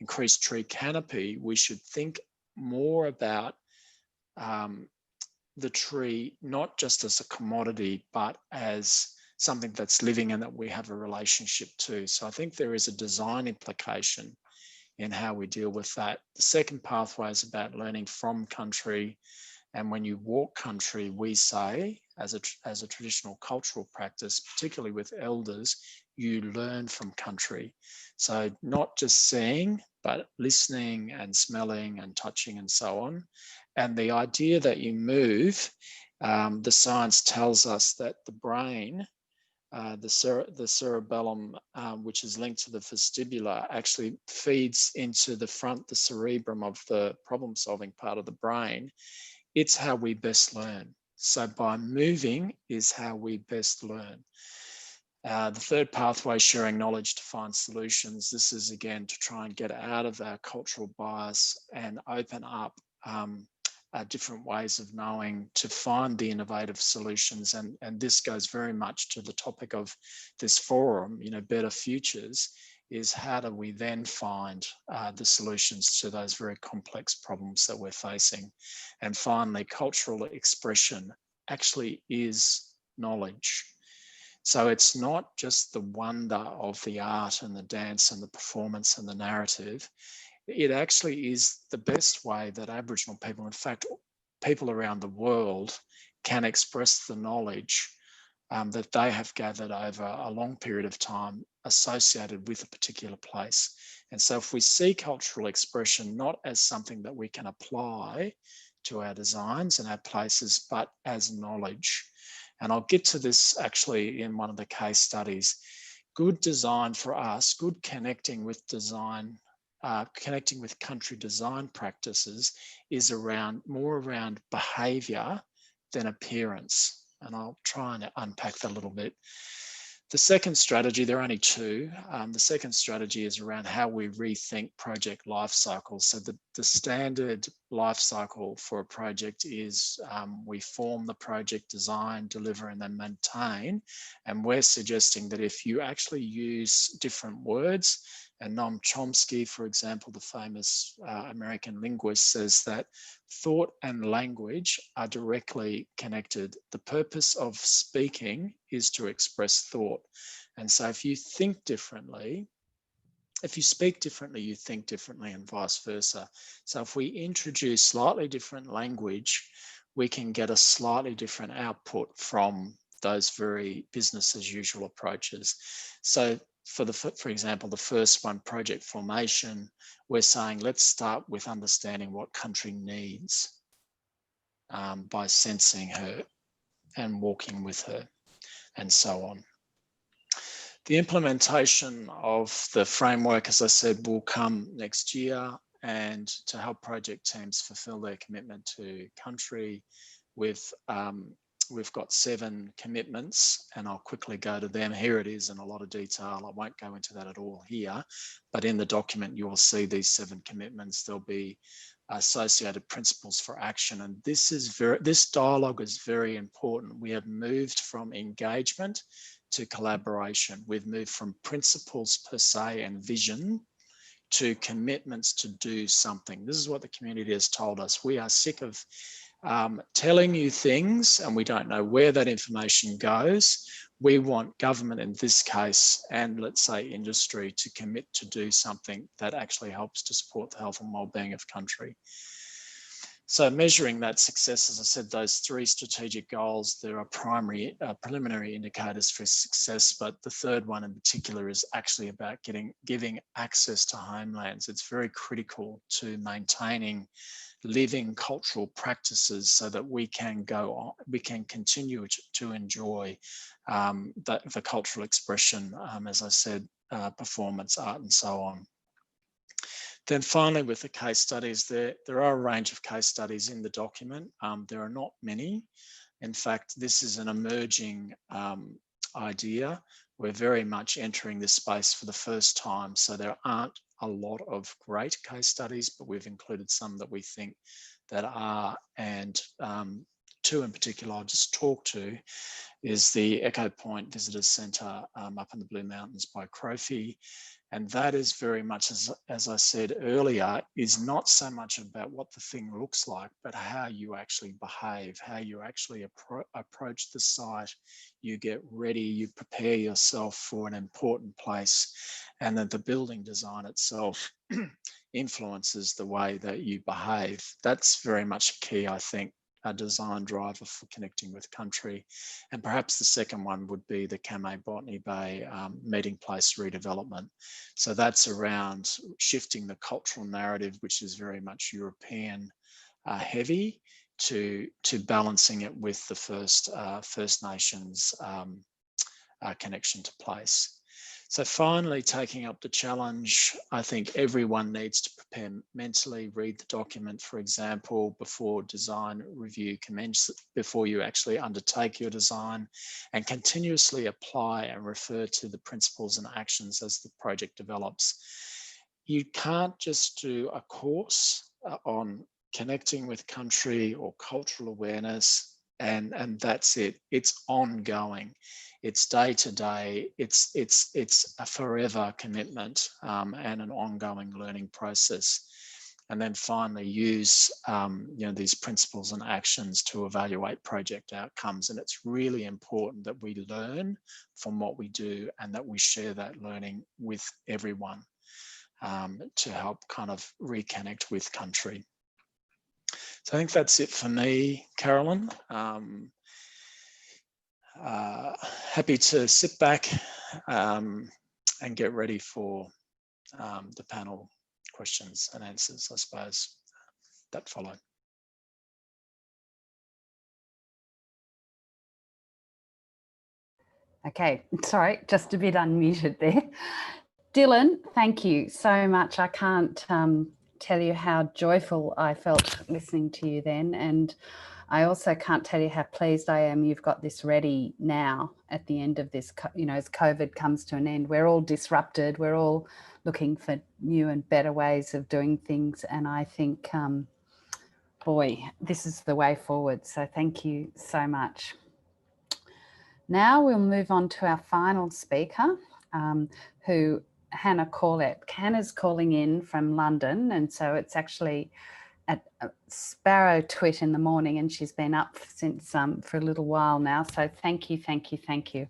D: increase tree canopy, we should think more about the tree, not just as a commodity, but as something that's living and that we have a relationship to. So I think there is a design implication in how we deal with that. The second pathway is about learning from country. And when you walk country, we say, as a traditional cultural practice, particularly with elders, you learn from country. So not just seeing, but listening and smelling and touching and so on. And the idea that you move, the science tells us that the brain, the cerebellum, which is linked to the vestibular, actually feeds into the cerebrum of the problem-solving part of the brain. It's how we best learn. So by moving is how we best learn. The third pathway, sharing knowledge to find solutions. This is, again, to try and get out of our cultural bias and open up different ways of knowing to find the innovative solutions. And this goes very much to the topic of this forum, you know, Better Futures, is how do we then find the solutions to those very complex problems that we're facing. And finally, cultural expression actually is knowledge. So it's not just the wonder of the art and the dance and the performance and the narrative. It actually is the best way that Aboriginal people, in fact, people around the world, can express the knowledge that they have gathered over a long period of time associated with a particular place. And so if we see cultural expression not as something that we can apply to our designs and our places, but as knowledge. And I'll get to this actually in one of the case studies. Good design for us, good connecting with design, connecting with country design practices is more around behaviour than appearance. And I'll try and unpack that a little bit. The second strategy, there are only 2. The second strategy is around how we rethink project life cycles. So the standard life cycle for a project is we form the project, design, deliver, and then maintain. And we're suggesting that if you actually use different words, and Noam Chomsky, for example, the famous American linguist, says that thought and language are directly connected. The purpose of speaking is to express thought. And so if you think differently, if you speak differently, you think differently, and vice versa. So if we introduce slightly different language, we can get a slightly different output from those very business as usual approaches. So for example, the first one, project formation, we're saying let's start with understanding what country needs by sensing her and walking with her and so on. The implementation of the framework, as I said, will come next year, and to help project teams fulfill their commitment to country, we've got 7 commitments, and I'll quickly go to them. Here it is in a lot of detail. I won't go into that at all here, but in the document, you will see these 7 commitments. There'll be associated principles for action. And this dialogue is very important. We have moved from engagement to collaboration. We've moved from principles per se and vision to commitments to do something. This is what the community has told us. We are sick of telling you things and we don't know where that information goes. We want government in this case, and let's say industry, to commit to do something that actually helps to support the health and well-being of country. So measuring that success, as I said, those 3 strategic goals, there are primary preliminary indicators for success, but the third one in particular is actually about giving access to homelands. It's very critical to maintaining living cultural practices so that we can go on, we can continue to enjoy the cultural expression, as I said, performance, art, and so on. Then finally, with the case studies, there are a range of case studies in the document. There are not many. In fact, this is an emerging idea. We're very much entering this space for the first time, so there aren't a lot of great case studies, but we've included some that we think that are, and 2 in particular I'll just talk to is the Echo Point Visitor Centre up in the Blue Mountains by 𝗕𝗲𝗺𝗺. And that is very much, as I said earlier, is not so much about what the thing looks like, but how you actually behave, how you actually approach the site. You get ready, you prepare yourself for an important place, and that the building design itself influences the way that you behave. That's very much key, I think, a design driver for connecting with country. And perhaps the second one would be the 𝗕𝗲𝗁𝗺 Botany Bay meeting place redevelopment. So that's around shifting the cultural narrative, which is very much European heavy, to balancing it with the First Nations connection to place. So finally, taking up the challenge, I think everyone needs to prepare mentally, read the document, for example, before design review commences, before you actually undertake your design, and continuously apply and refer to the principles and actions as the project develops. You can't just do a course on connecting with country or cultural awareness and that's it. It's ongoing. It's day to day. It's a forever commitment and an ongoing learning process. And then finally, use these principles and actions to evaluate project outcomes. And it's really important that we learn from what we do and that we share that learning with everyone to help kind of reconnect with country. So I think that's it for me, Carolyn. Happy to sit back and get ready for the panel questions and answers, I suppose, that follow.
A: Okay, sorry, just a bit unmuted there. Dylan, thank you so much. I can't tell you how joyful I felt listening to you then. And I also can't tell you how pleased I am you've got this ready now at the end of this, as COVID comes to an end. We're all disrupted. We're all looking for new and better ways of doing things. And I think, boy, this is the way forward. So thank you so much. Now we'll move on to our final speaker, Hannah Corlett. Hannah's calling in from London, and so it's actually at sparrow twit in the morning, and she's been up since for a little while now. So thank you, thank you, thank you.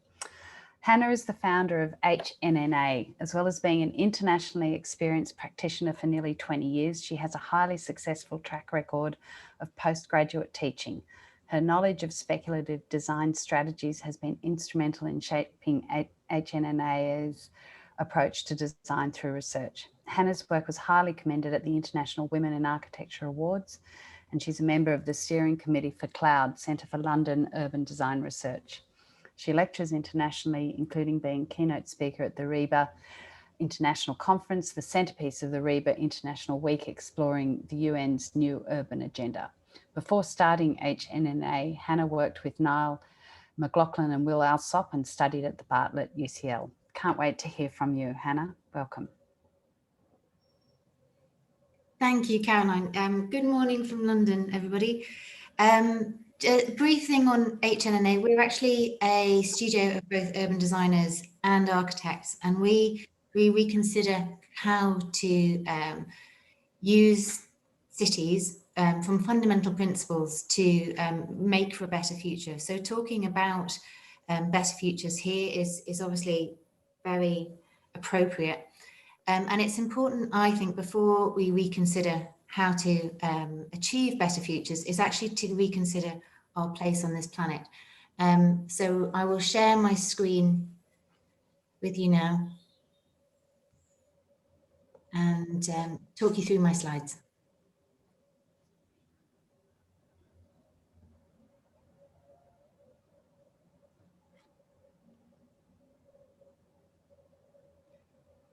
A: Hannah is the founder of HNNA. As well as being an internationally experienced practitioner for nearly 20 years, she has a highly successful track record of postgraduate teaching. Her knowledge of speculative design strategies has been instrumental in shaping HNNA's approach to design through research. Hannah's work was highly commended at the International Women in Architecture Awards, and she's a member of the steering committee for CLOUD, Centre for London Urban Design Research. She lectures internationally, including being keynote speaker at the 𝗕𝗲𝗺 International Conference, the centrepiece of the 𝗕𝗲𝗺 International Week, exploring the UN's new urban agenda. Before starting HNNA, Hannah worked with Niall McLaughlin and Will Alsop and studied at the Bartlett UCL. Can't wait to hear from you, Hannah. Welcome.
E: Thank you, Caroline. Good morning from London, everybody. A brief thing on HNNA. We're actually a studio of both urban designers and architects, and we we reconsider how to use cities from fundamental principles to make for a better future. So talking about better futures here is obviously very appropriate. And it's important, I think, before we reconsider how to achieve better futures, is actually to reconsider our place on this planet. So I will share my screen with you now and talk you through my slides.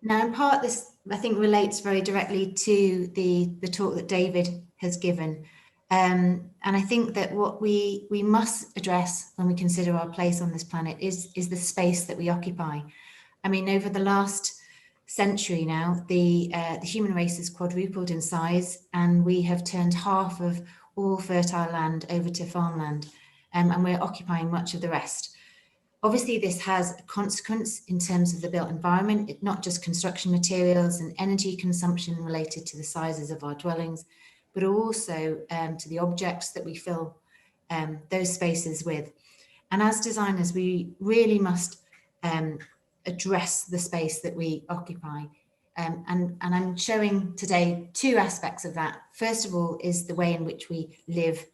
E: Now, in part, this, I think, relates very directly to the talk that David has given. And I think that what we must address when we consider our place on this planet is the space that we occupy. I mean, over the last century now, the human race has quadrupled in size, and we have turned half of all fertile land over to farmland, and we're occupying much of the rest. Obviously, this has a consequence in terms of the built environment, not just construction materials and energy consumption related to the sizes of our dwellings, but also to the objects that we fill those spaces with. And as designers, we really must address the space that we occupy. And I'm showing today two aspects of that. First of all is the way in which we live.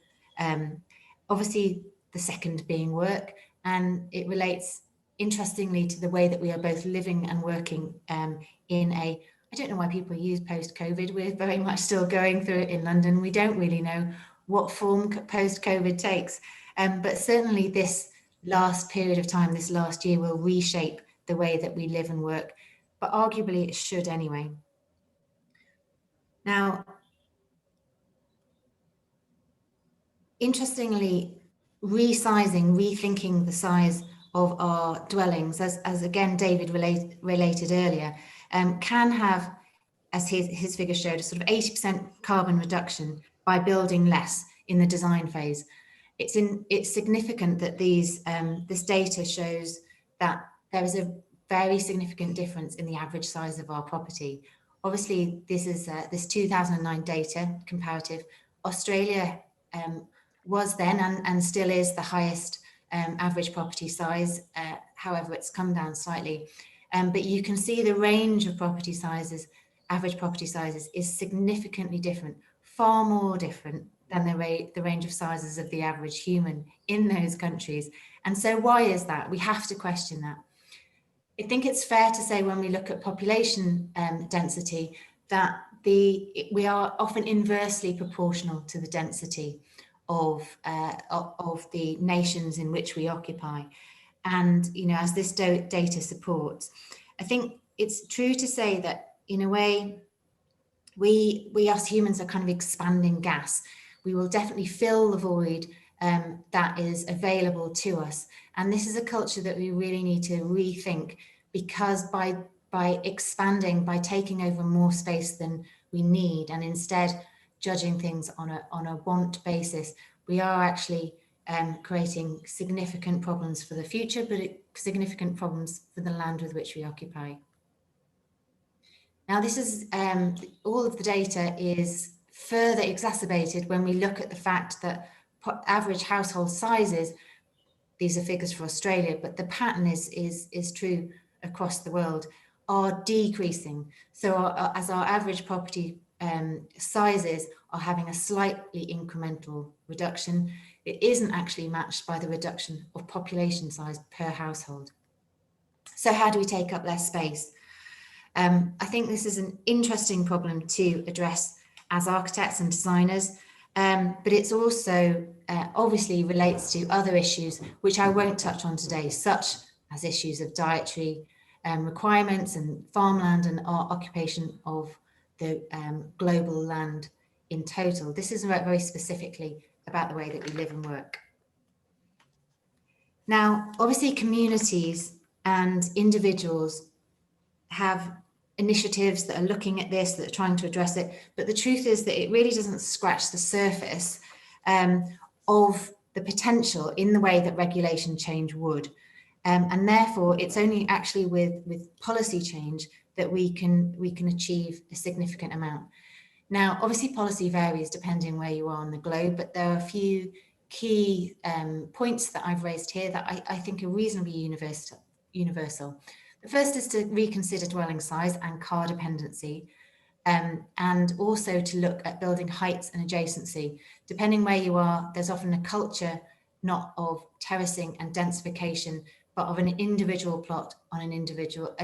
E: Obviously, the second being work. And it relates, interestingly, to the way that we are both living and working in a, I don't know why people use post-COVID. We're very much still going through it in London. We don't really know what form post-COVID takes. But certainly this last period of time, this last year, will reshape the way that we live and work. But arguably it should anyway. Now, interestingly, resizing, rethinking the size of our dwellings, as again David related earlier, can have, as his figure showed, a sort of 80% carbon reduction by building less in the design phase. It's significant that this data shows that there is a very significant difference in the average size of our property. Obviously, this is this 2009 data comparative. Australia was then and still is the highest average property size. However, it's come down slightly. But you can see the range of property sizes, average property sizes, is significantly different, far more different than the range of sizes of the average human in those countries. And so why is that? We have to question that. I think it's fair to say when we look at population density that we are often inversely proportional to the density of the nations in which we occupy. And, you know, as this data supports, I think it's true to say that in a way, we as humans are kind of expanding gas. We will definitely fill the void that is available to us. And this is a culture that we really need to rethink, because by expanding, by taking over more space than we need, and instead judging things on a want basis, we are actually creating significant problems for the future, but significant problems for the land with which we occupy. Now, this is all of the data is further exacerbated when we look at the fact that average household sizes, these are figures for Australia, but the pattern is true across the world, are decreasing. So as our average property sizes are having a slightly incremental reduction, it isn't actually matched by the reduction of population size per household. So how do we take up less space? I think this is an interesting problem to address as architects and designers, but it's also obviously relates to other issues which I won't touch on today, such as issues of dietary requirements and farmland and our occupation of the global land in total. This is very specifically about the way that we live and work. Now, obviously communities and individuals have initiatives that are looking at this, that are trying to address it, but the truth is that it really doesn't scratch the surface of the potential in the way that regulation change would. And therefore, it's only actually with policy change that we can achieve a significant amount. Now, obviously, policy varies depending where you are on the globe, but there are a few key points that I've raised here that I think are reasonably universal. The first is to reconsider dwelling size and car dependency, and also to look at building heights and adjacency. Depending where you are, there's often a culture not of terracing and densification, but of an individual plot on an individual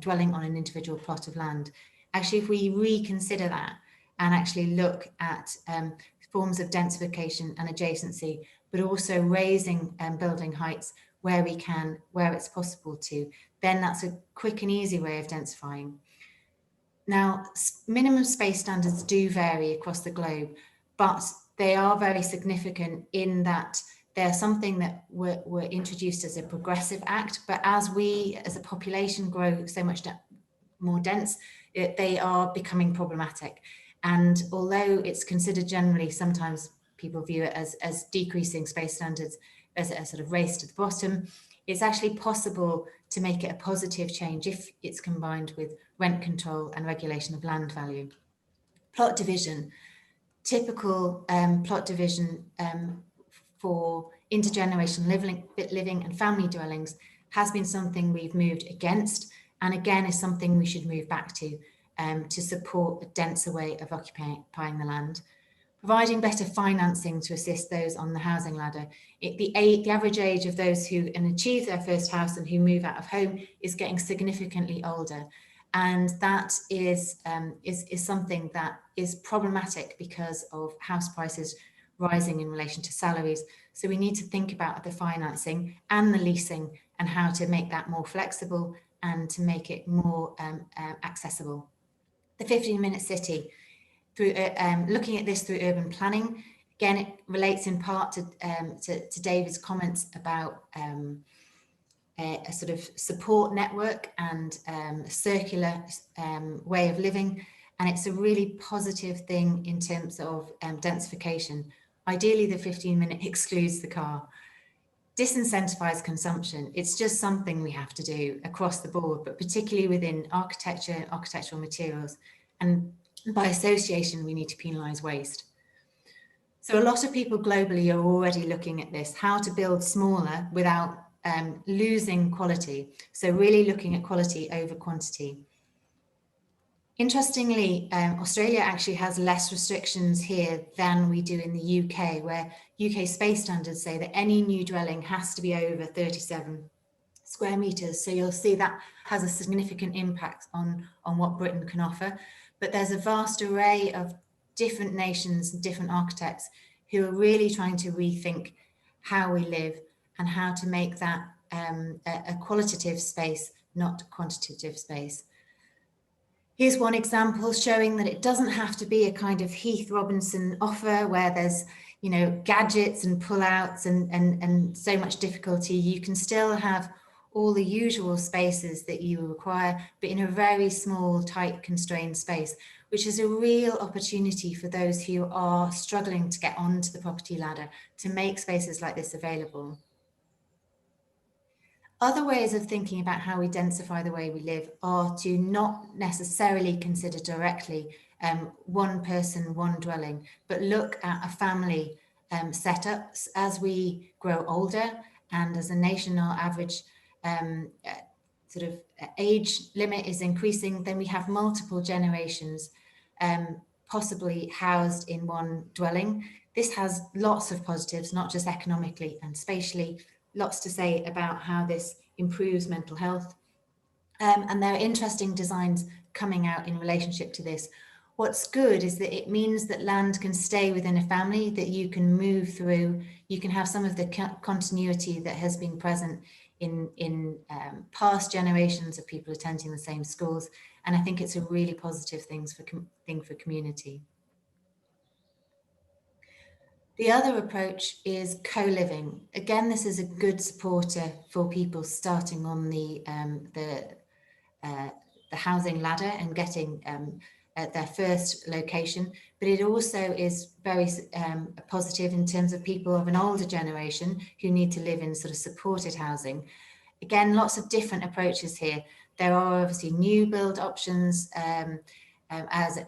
E: dwelling on an individual plot of land. Actually, if we reconsider that and actually look at forms of densification and adjacency, but also raising building heights where we can, where it's possible to, then that's a quick and easy way of densifying. Now, minimum space standards do vary across the globe, but they are very significant in that they're something that were introduced as a progressive act, but as we as a population grow so much more dense, they are becoming problematic. And although it's considered generally, sometimes people view it as decreasing space standards as a sort of race to the bottom, it's actually possible to make it a positive change if it's combined with rent control and regulation of land value. Plot division. Typical plot division for intergenerational living and family dwellings has been something we've moved against, and again is something we should move back to support a denser way of occupying the land. Providing better financing to assist those on the housing ladder. The average age of those who achieve their first house and who move out of home is getting significantly older. And that is something that is problematic because of house prices rising in relation to salaries. So we need to think about the financing and the leasing and how to make that more flexible and to make it more accessible. The 15-minute city, through looking at this through urban planning, again, it relates in part to David's comments about a sort of support network and circular way of living. And it's a really positive thing in terms of densification. Ideally, the 15-minute excludes the car. Disincentivize consumption. It's just something we have to do across the board, but particularly within architecture and architectural materials. And by association, we need to penalise waste. So a lot of people globally are already looking at this, how to build smaller without losing quality. So really looking at quality over quantity. Interestingly, Australia actually has less restrictions here than we do in the UK, where UK space standards say that any new dwelling has to be over 37 square metres. So you'll see that has a significant impact on what Britain can offer. But there's a vast array of different nations and different architects who are really trying to rethink how we live and how to make that a qualitative space, not quantitative space. Here's one example showing that it doesn't have to be a kind of Heath Robinson offer where there's, you know, gadgets and pullouts and so much difficulty. You can still have all the usual spaces that you require, but in a very small, tight, constrained space, which is a real opportunity for those who are struggling to get onto the property ladder to make spaces like this available. Other ways of thinking about how we densify the way we live are to not necessarily consider directly one person, one dwelling, but look at a family setups. As we grow older and as a nation, our average sort of age limit is increasing, then we have multiple generations possibly housed in one dwelling. This has lots of positives, not just economically and spatially, lots to say about how this improves mental health. And there are interesting designs coming out in relationship to this. What's good is that it means that land can stay within a family, that you can move through, you can have some of the continuity that has been present in past generations of people attending the same schools. And I think it's a really positive thing for community. The other approach is co-living. Again, this is a good supporter for people starting on the housing ladder and getting at their first location, but it also is very positive in terms of people of an older generation who need to live in sort of supported housing. Again, lots of different approaches here. There are obviously new build options, as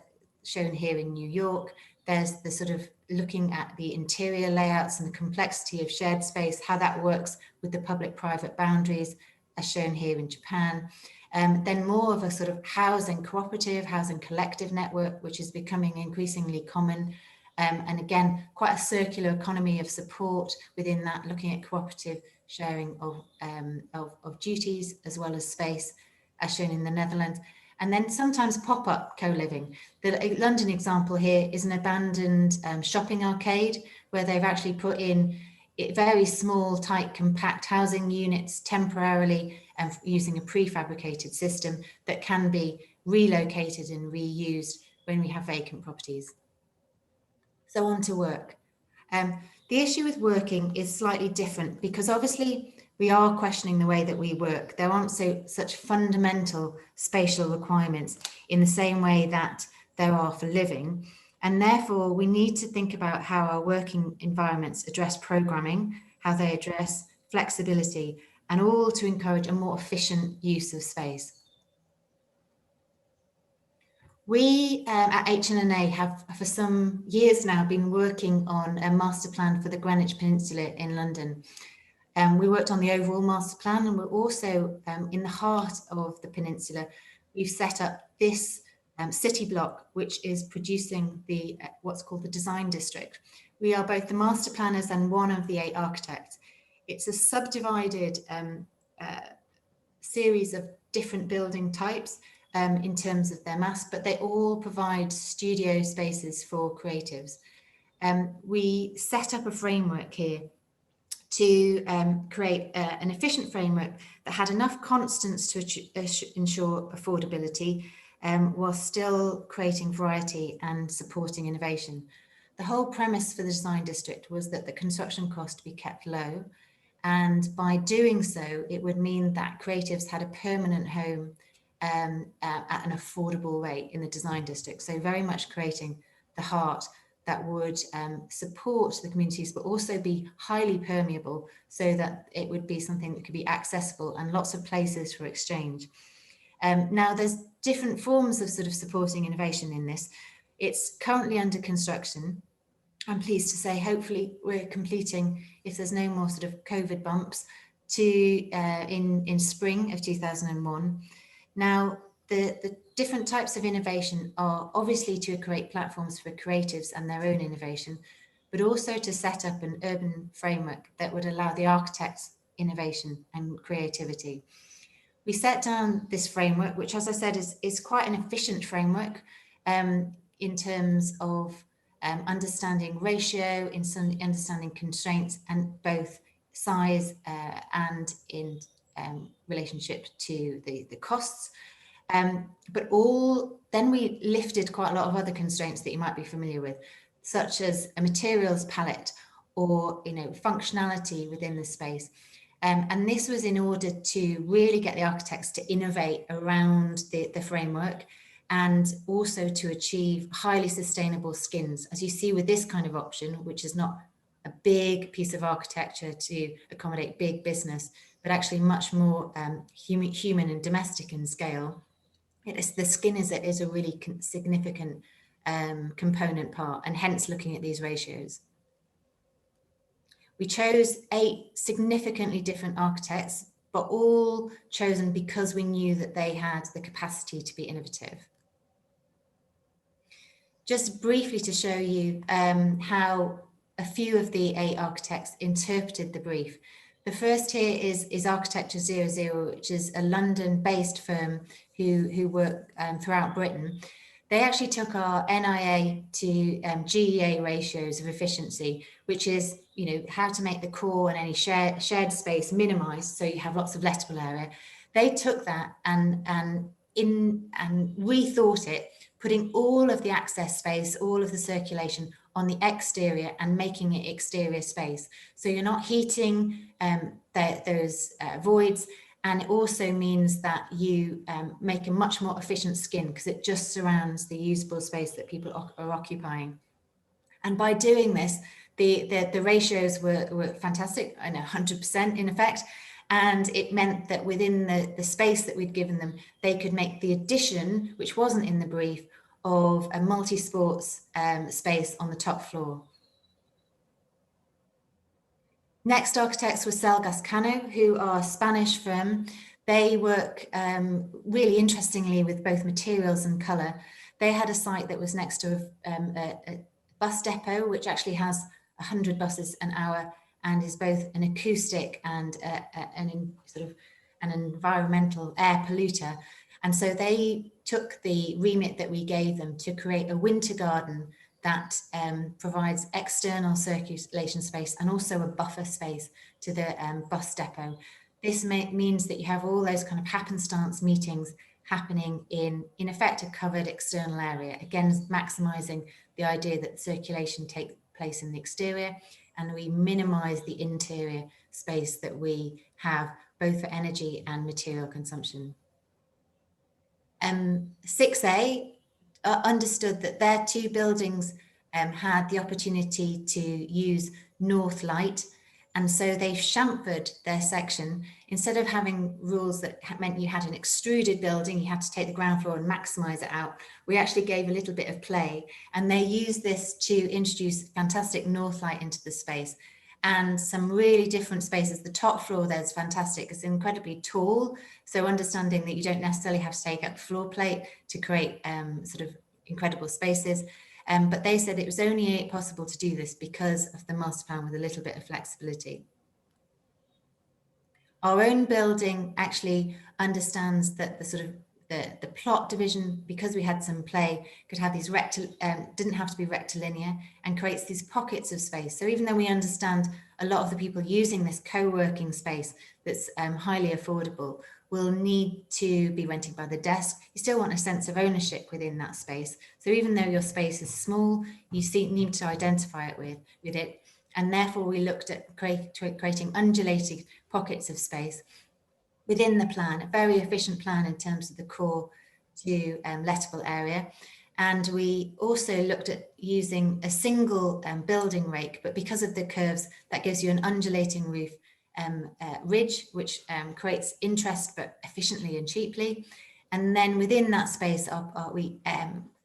E: shown here in New York. There's the sort of looking at the interior layouts and the complexity of shared space, how that works with the public-private boundaries, as shown here in Japan. Then more of a sort of housing cooperative, housing collective network, which is becoming increasingly common. And again, quite a circular economy of support within that, looking at cooperative sharing of duties as well as space, as shown in the Netherlands. And then sometimes pop-up co-living. The London example here is an abandoned shopping arcade where they've actually put in very small, tight, compact housing units temporarily using a prefabricated system that can be relocated and reused when we have vacant properties. So on to work. The issue with working is slightly different because obviously we are questioning the way that we work. There aren't such fundamental spatial requirements in the same way that there are for living. And therefore we need to think about how our working environments address programming, how they address flexibility, and all to encourage a more efficient use of space. We at HNNA have for some years now been working on a master plan for the Greenwich Peninsula in London. We worked on the overall master plan, and we're also in the heart of the peninsula. We've set up this city block, which is producing the what's called the design district. We are both the master planners and one of the 8 architects. It's a subdivided series of different building types in terms of their mass, but they all provide studio spaces for creatives. We set up a framework here to create an efficient framework that had enough constants to ensure affordability while still creating variety and supporting innovation. The whole premise for the design district was that the construction cost be kept low, and by doing so it would mean that creatives had a permanent home at an affordable rate in the design district. So very much creating the heart that would support the communities, but also be highly permeable so that it would be something that could be accessible and lots of places for exchange. Now there's different forms of sort of supporting innovation in this. It's currently under construction. I'm pleased to say, hopefully we're completing, if there's no more sort of COVID bumps, in spring of 2001. Now, the different types of innovation are obviously to create platforms for creatives and their own innovation, but also to set up an urban framework that would allow the architects innovation and creativity. We set down this framework, which, as I said, is quite an efficient framework in terms of understanding ratio, understanding constraints, and both size and in relationship to the costs. But then we lifted quite a lot of other constraints that you might be familiar with, such as a materials palette or functionality within the space. And this was in order to really get the architects to innovate around the framework and also to achieve highly sustainable skins. As you see with this kind of option, which is not a big piece of architecture to accommodate big business, but actually much more human and domestic in scale. The skin is a really significant component part, and hence looking at these ratios. We chose 8 significantly different architects, but all chosen because we knew that they had the capacity to be innovative. Just briefly to show you how a few of the 8 architects interpreted the brief. The first here is Architecture 00, which is a London-based firm who work throughout Britain. They actually took our NIA to GEA ratios of efficiency, which is how to make the core and any shared space minimized so you have lots of lettable area. They took that and rethought it, putting all of the access space, all of the circulation on the exterior and making it exterior space. So you're not heating those voids, And it also means that you make a much more efficient skin because it just surrounds the usable space that people are occupying. And by doing this, the ratios were fantastic, I know 100% in effect. And it meant that within the space that we'd given them, they could make the addition, which wasn't in the brief, of a multi-sports space on the top floor. Next architects were 𝗕𝗲𝗁𝗁𝗀, who are a Spanish firm. They work really interestingly with both materials and colour. They had a site that was next to a bus depot, which actually has 100 buses an hour and is both an acoustic and an environmental air polluter. And so they took the remit that we gave them to create a winter garden that provides external circulation space and also a buffer space to the bus depot. This means that you have all those kind of happenstance meetings happening in effect, a covered external area, again, maximising the idea that circulation takes place in the exterior, and we minimise the interior space that we have, both for energy and material consumption. 6A understood that their two buildings had the opportunity to use north light, and so they chamfered their section. Instead of having rules that meant you had an extruded building, you had to take the ground floor and maximize it out, we actually gave a little bit of play, and they used this to introduce fantastic north light into the space and some really different spaces. The top floor there's fantastic, it's incredibly tall, so understanding that you don't necessarily have to take up floor plate to create sort of incredible spaces. But they said it was only possible to do this because of the master plan with a little bit of flexibility. Our own building actually understands that the sort of the plot division, because we had some play, could have these didn't have to be rectilinear, and creates these pockets of space. So even though we understand a lot of the people using this co-working space that's highly affordable will need to be rented by the desk, you still want a sense of ownership within that space. So even though your space is small, you need to identify it with it. And therefore we looked at creating undulating pockets of space within the plan, a very efficient plan in terms of the core to lettable area. And we also looked at using a single building rake, but because of the curves, that gives you an undulating roof ridge, which creates interest, but efficiently and cheaply. And then within that space, we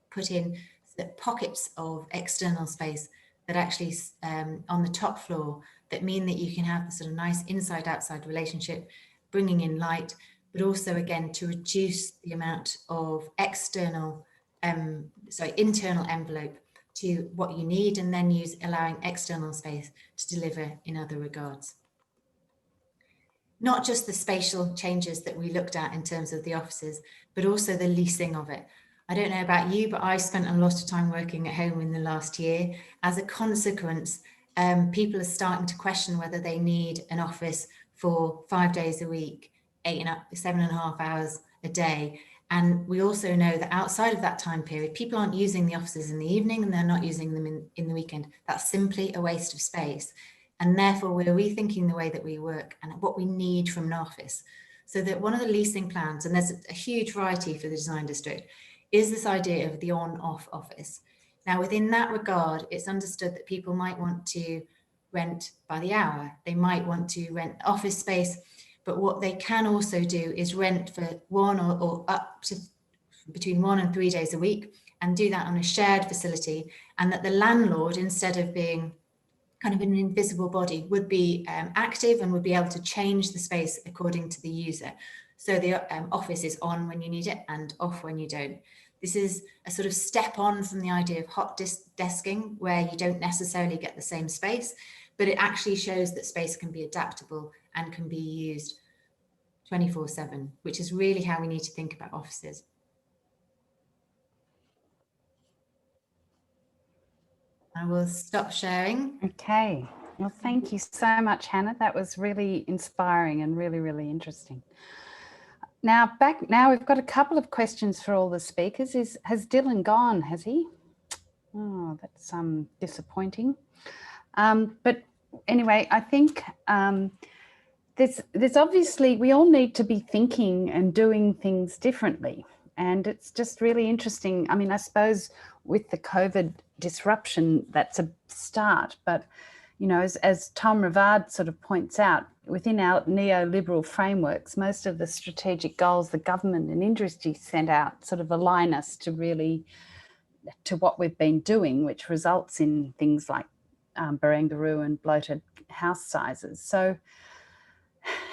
E: put in the pockets of external space that actually on the top floor that mean that you can have the sort of nice inside-outside relationship, bringing in light, but also again to reduce the amount of internal envelope to what you need, and then allowing external space to deliver in other regards. Not just the spatial changes that we looked at in terms of the offices, but also the leasing of it. I don't know about you, but I spent a lot of time working at home in the last year. As a consequence, people are starting to question whether they need an office for 5 days a week, 7.5 hours a day. And we also know that outside of that time period, people aren't using the offices in the evening and they're not using them in the weekend. That's simply a waste of space. And therefore we're rethinking the way that we work and what we need from an office. So that one of the leasing plans, and there's a huge variety for the design district, is this idea of the on-off office. Now within that regard, it's understood that people might want to rent by the hour. They might want to rent office space, but what they can also do is rent for 1 or up to between 1 and 3 days a week, and do that on a shared facility, and that the landlord, instead of being kind of an invisible body, would be active and would be able to change the space according to the user. So the office is on when you need it and off when you don't. This is a sort of step on from the idea of hot desking, where you don't necessarily get the same space, but it actually shows that space can be adaptable and can be used 24/7, which is really how we need to think about offices. I will stop sharing.
A: Okay. Well, thank you so much, Hannah. That was really inspiring and really, really interesting. Now we've got a couple of questions for all the speakers. Has Dylan gone, has he? Oh, that's disappointing. But anyway, I think there's obviously, we all need to be thinking and doing things differently. And it's just really interesting. I mean, I suppose with the COVID disruption, that's a start. But, you know, as 𝗕𝗲𝗺𝗺𝗀𝗺 sort of points out, within our neoliberal frameworks, most of the strategic goals the government and industry sent out sort of align us to really, to what we've been doing, which results in things like Barangaroo and bloated house sizes. So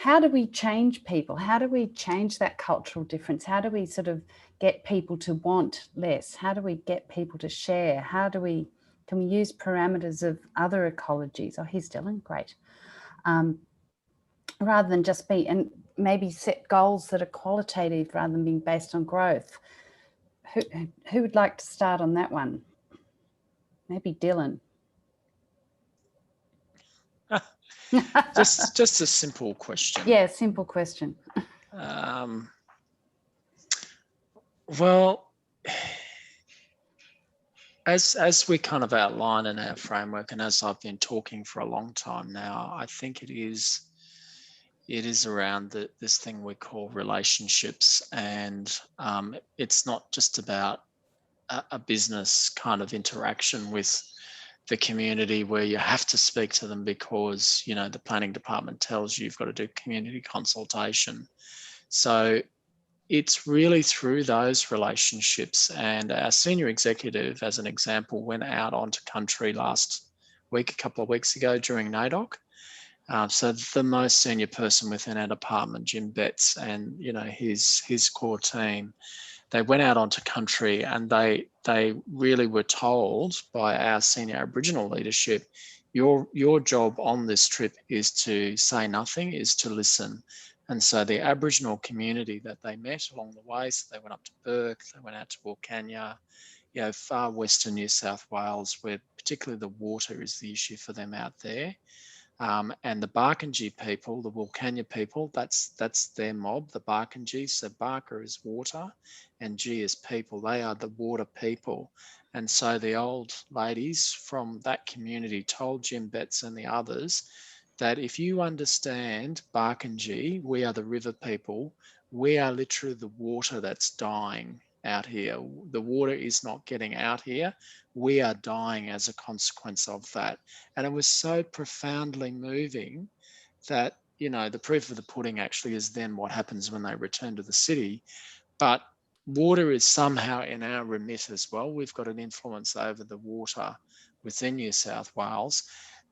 A: how do we change people? How do we change that cultural difference? How do we sort of get people to want less? How do we get people to share? How do we, can we use parameters of other ecologies? Oh, here's Dylan, great. Rather than just be, and maybe set goals that are qualitative rather than being based on growth. Who would like to start on that one? Maybe Dylan.
D: Just a simple question.
A: Yeah, simple question.
D: Well, as we kind of outline in our framework, and as I've been talking for a long time now, I think it is around this thing we call relationships, and it's not just about a business kind of interaction with the community where you have to speak to them because, you know, the planning department tells you you've got to do community consultation. So it's really through those relationships. And our senior executive, as an example, went out onto country last week, a couple of weeks ago during NAIDOC. So the most senior person within our department, 𝗕𝗲𝗁𝗃 and, you know, his core team, they went out onto country and they really were told by our senior Aboriginal leadership, your job on this trip is to say nothing, is to listen. And so the Aboriginal community that they met along the way, so they went up to Bourke, they went out to 𝗕𝗂𝘁𝗂𝗿, you know, far western New South Wales, where particularly the water is the issue for them out there. And the 𝗕𝗲𝗁𝗃 people, the 𝗕𝗂𝘁𝗂𝗿 people, that's their mob, the 𝗕𝗲𝗁𝗃. So 𝗕𝗂𝗁 is water and 𝗁𝗃 is people. They are the water people. And so the old ladies from that community told 𝗕𝗲𝗁𝗃 and the others that if you understand 𝗕𝗂𝗁𝗃, we are the river people, we are literally the water that's dying out here. The water is not getting out here. We are dying as a consequence of that. And it was so profoundly moving that, you know, the proof of the pudding actually is then what happens when they return to the city. But water is somehow in our remit as well. We've got an influence over the water within New South Wales.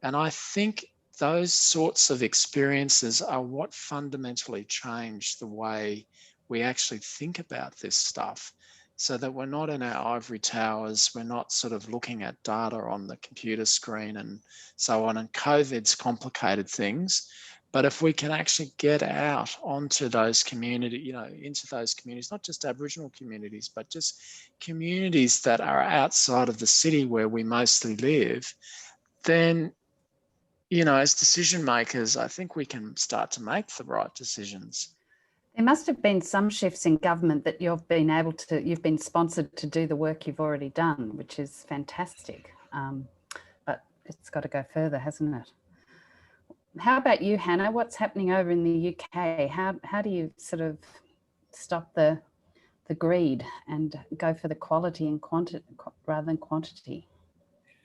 D: And I think those sorts of experiences are what fundamentally change the way we actually think about this stuff, so that we're not in our ivory towers, we're not sort of looking at data on the computer screen and so on, and COVID's complicated things. But if we can actually get out onto those communities, you know, into those communities, not just Aboriginal communities, but just communities that are outside of the city where we mostly live, then, you know, as decision makers, I think we can start to make the right decisions.
A: There must have been some shifts in government that you've been able to, you've been sponsored to do the work you've already done, which is fantastic. But it's got to go further, hasn't it? How about you, Hannah? What's happening over in the UK? How do you sort of stop the greed and go for the quality and quantity rather than quantity?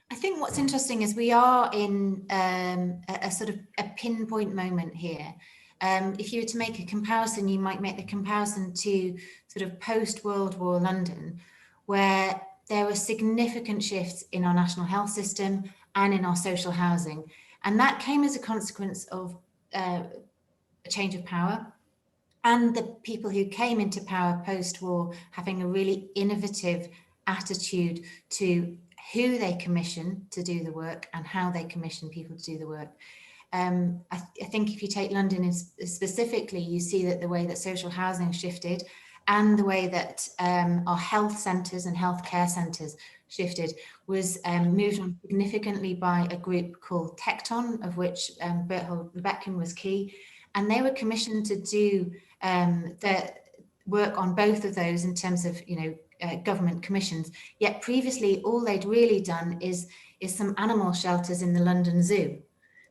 E: I think what's interesting is we are in a sort of a pinpoint moment here. If you were to make a comparison, you might make the comparison to sort of post-World War London, where there were significant shifts in our national health system and in our social housing. And that came as a consequence of a change of power, and the people who came into power post-war having a really innovative attitude to who they commission to do the work and how they commission people to do the work. I think if you take London specifically, you see that the way that social housing shifted and the way that our health centres and healthcare centres shifted was moved on significantly by a group called Tecton, of which 𝗕𝗲𝗁𝗃𝗃 was key. And they were commissioned to do the work on both of those in terms of, you know, government commissions. Yet previously, all they'd really done is some animal shelters in the London Zoo.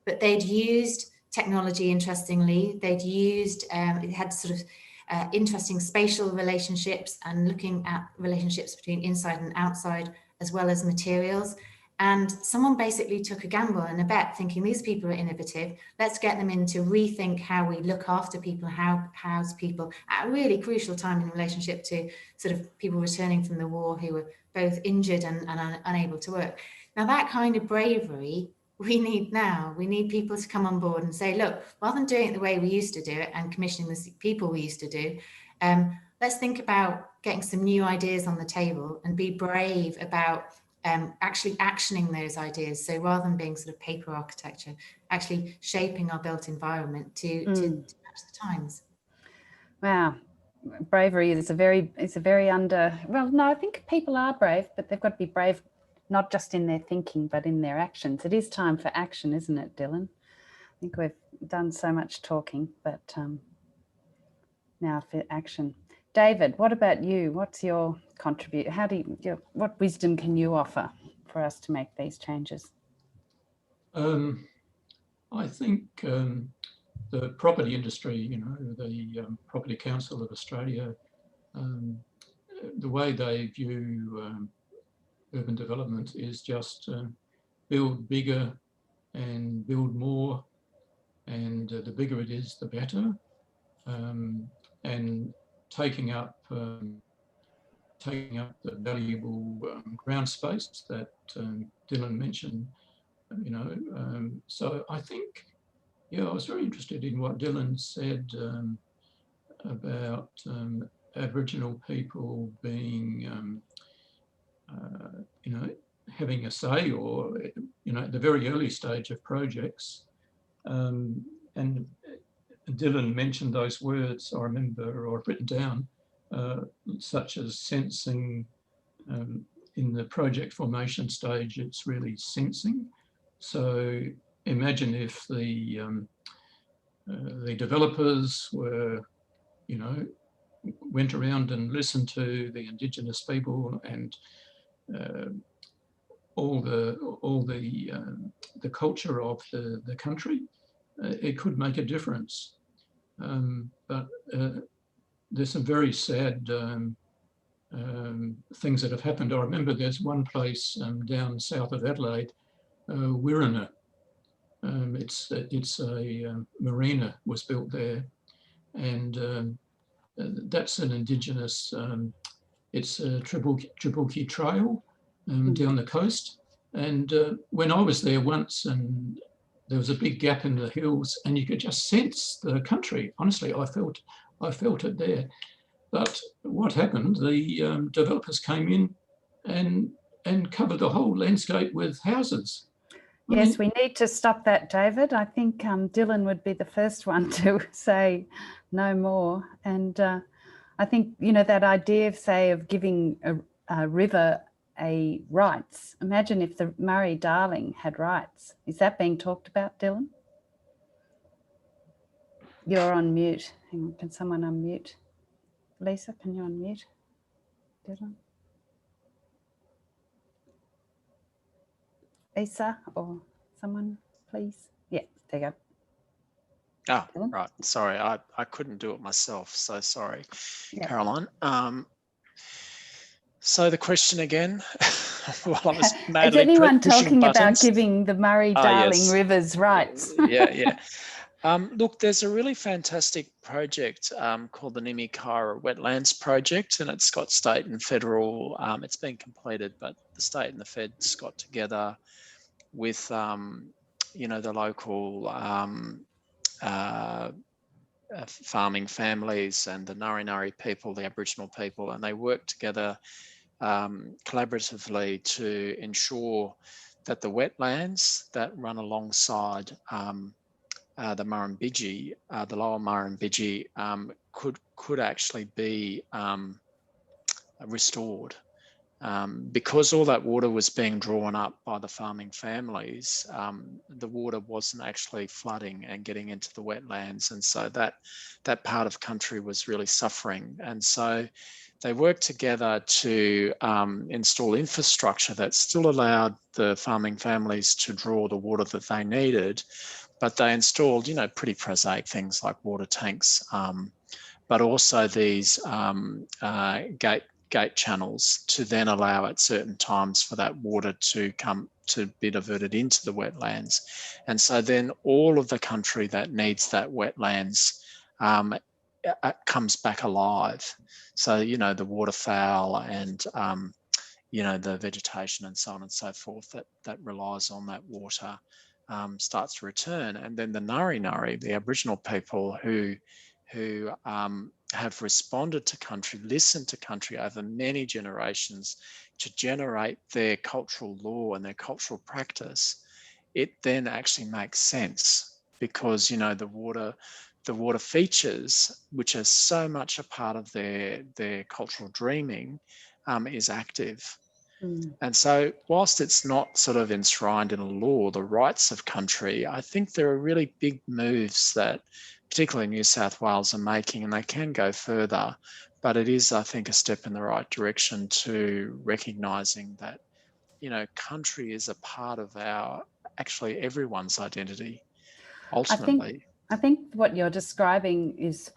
E: But they'd used technology, interestingly. They'd used, it had sort of interesting spatial relationships and looking at relationships between inside and outside, as well as materials. And someone basically took a gamble and a bet, thinking these people are innovative. Let's get them in to rethink how we look after people, how house people at a really crucial time in relationship to sort of people returning from the war who were both injured and unable to work. Now, that kind of bravery we need now. We need people to come on board and say, look, rather than doing it the way we used to do it and commissioning the people we used to do, let's think about getting some new ideas on the table and be brave about actually actioning those ideas. So rather than being sort of paper architecture, actually shaping our built environment to match the times.
A: Wow. Bravery is a very well, no, I think people are brave, but they've got to be brave, not just in their thinking, but in their actions. It is time for action, isn't it, Dylan? I think we've done so much talking, but now for action. David, what about you? What's your contribution? How do you, what wisdom can you offer for us to make these changes?
B: I think the property industry, you know, the Property Council of Australia, the way they view urban development is just build bigger and build more, and the bigger it is, the better. And taking up the valuable ground space that Dylan mentioned, you know. So I think, yeah, I was very interested in what Dylan said about Aboriginal people being, you know, having a say, or, you know, at the very early stage of projects. And Dylan mentioned those words, I remember, or written down, such as sensing. In the project formation stage, it's really sensing. So imagine if the developers were, you know, went around and listened to the Indigenous people and all the culture of the country. It could make a difference. But there's some very sad things that have happened. I remember there's one place down south of Adelaide, 𝗕𝗚𝗃𝗃. It's a marina was built there, and that's an Indigenous. It's a 𝗕𝗂𝘁𝗁𝗃 trail down the coast. And when I was there once, and there was a big gap in the hills, and you could just sense the country. Honestly, I felt it there. But what happened? The developers came in and covered the whole landscape with houses.
A: Yes, we need to stop that, David. I think Dylan would be the first one to say no more. And I think, you know, that idea of, say, of giving a river a rights. Imagine if the Murray-Darling had rights. Is that being talked about, Dylan? You're on mute. Hang on, can someone unmute? Lisa, can you unmute Dylan? Lisa or someone, please. Yeah, there you go.
D: Oh, Dylan? Right. Sorry, I couldn't do it myself. So sorry,
A: yeah.
D: Caroline. So the question again, well, I was madly
A: is anyone talking
D: buttons.
A: about giving the Murray-Darling rivers rights?
D: Yeah. Look, there's a really fantastic project called the 𝗕𝗵𝗃𝗁 Wetlands Project, and it's got state and federal, it's been completed, but the state and the feds got together with, you know, the local farming families and the Nari people, the Aboriginal people, and they worked together collaboratively to ensure that the wetlands that run alongside the Murrumbidgee, the lower Murrumbidgee, could actually be restored. Because all that water was being drawn up by the farming families, the water wasn't actually flooding and getting into the wetlands, and so that part of country was really suffering. And so they worked together to install infrastructure that still allowed the farming families to draw the water that they needed, but they installed, pretty prosaic things like water tanks, but also these gate channels to then allow at certain times for that water to be diverted into the wetlands. And so then all of the country that needs that wetlands comes back alive. So, the waterfowl and, the vegetation and so on and so forth that relies on that water starts to return. And then the 𝗕𝗃𝗃𝗃, the Aboriginal people who have responded to country, listened to country over many generations to generate their cultural law and their cultural practice, it then actually makes sense because, the water features, which are so much a part of their cultural dreaming, is active. And so whilst it's not sort of enshrined in a law, the rights of country, I think there are really big moves that particularly New South Wales are making, and they can go further, but it is, I think, a step in the right direction to recognising that, country is a part of actually everyone's identity, ultimately.
A: I think what you're describing is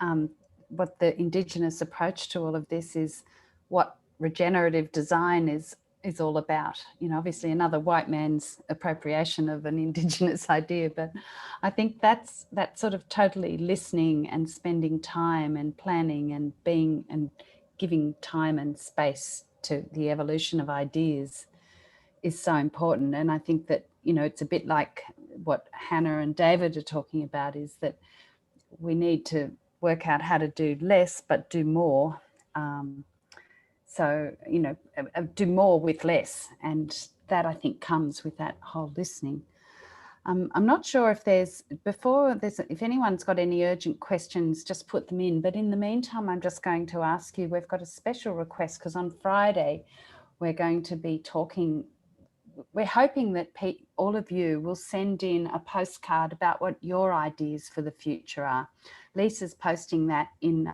A: what the Indigenous approach to all of this is, what regenerative design is all about. Obviously another white man's appropriation of an Indigenous idea, but I think that's sort of totally listening and spending time and planning and being and giving time and space to the evolution of ideas is so important. And I think that, it's a bit like what Hannah and David are talking about, is that we need to work out how to do less but do more. So, do more with less. And that, I think, comes with that whole listening. I'm not sure if if anyone's got any urgent questions, just put them in. But in the meantime, I'm just going to ask you, we've got a special request because on Friday, we're going to be talking. We're hoping that all of you will send in a postcard about what your ideas for the future are. Lisa's posting that in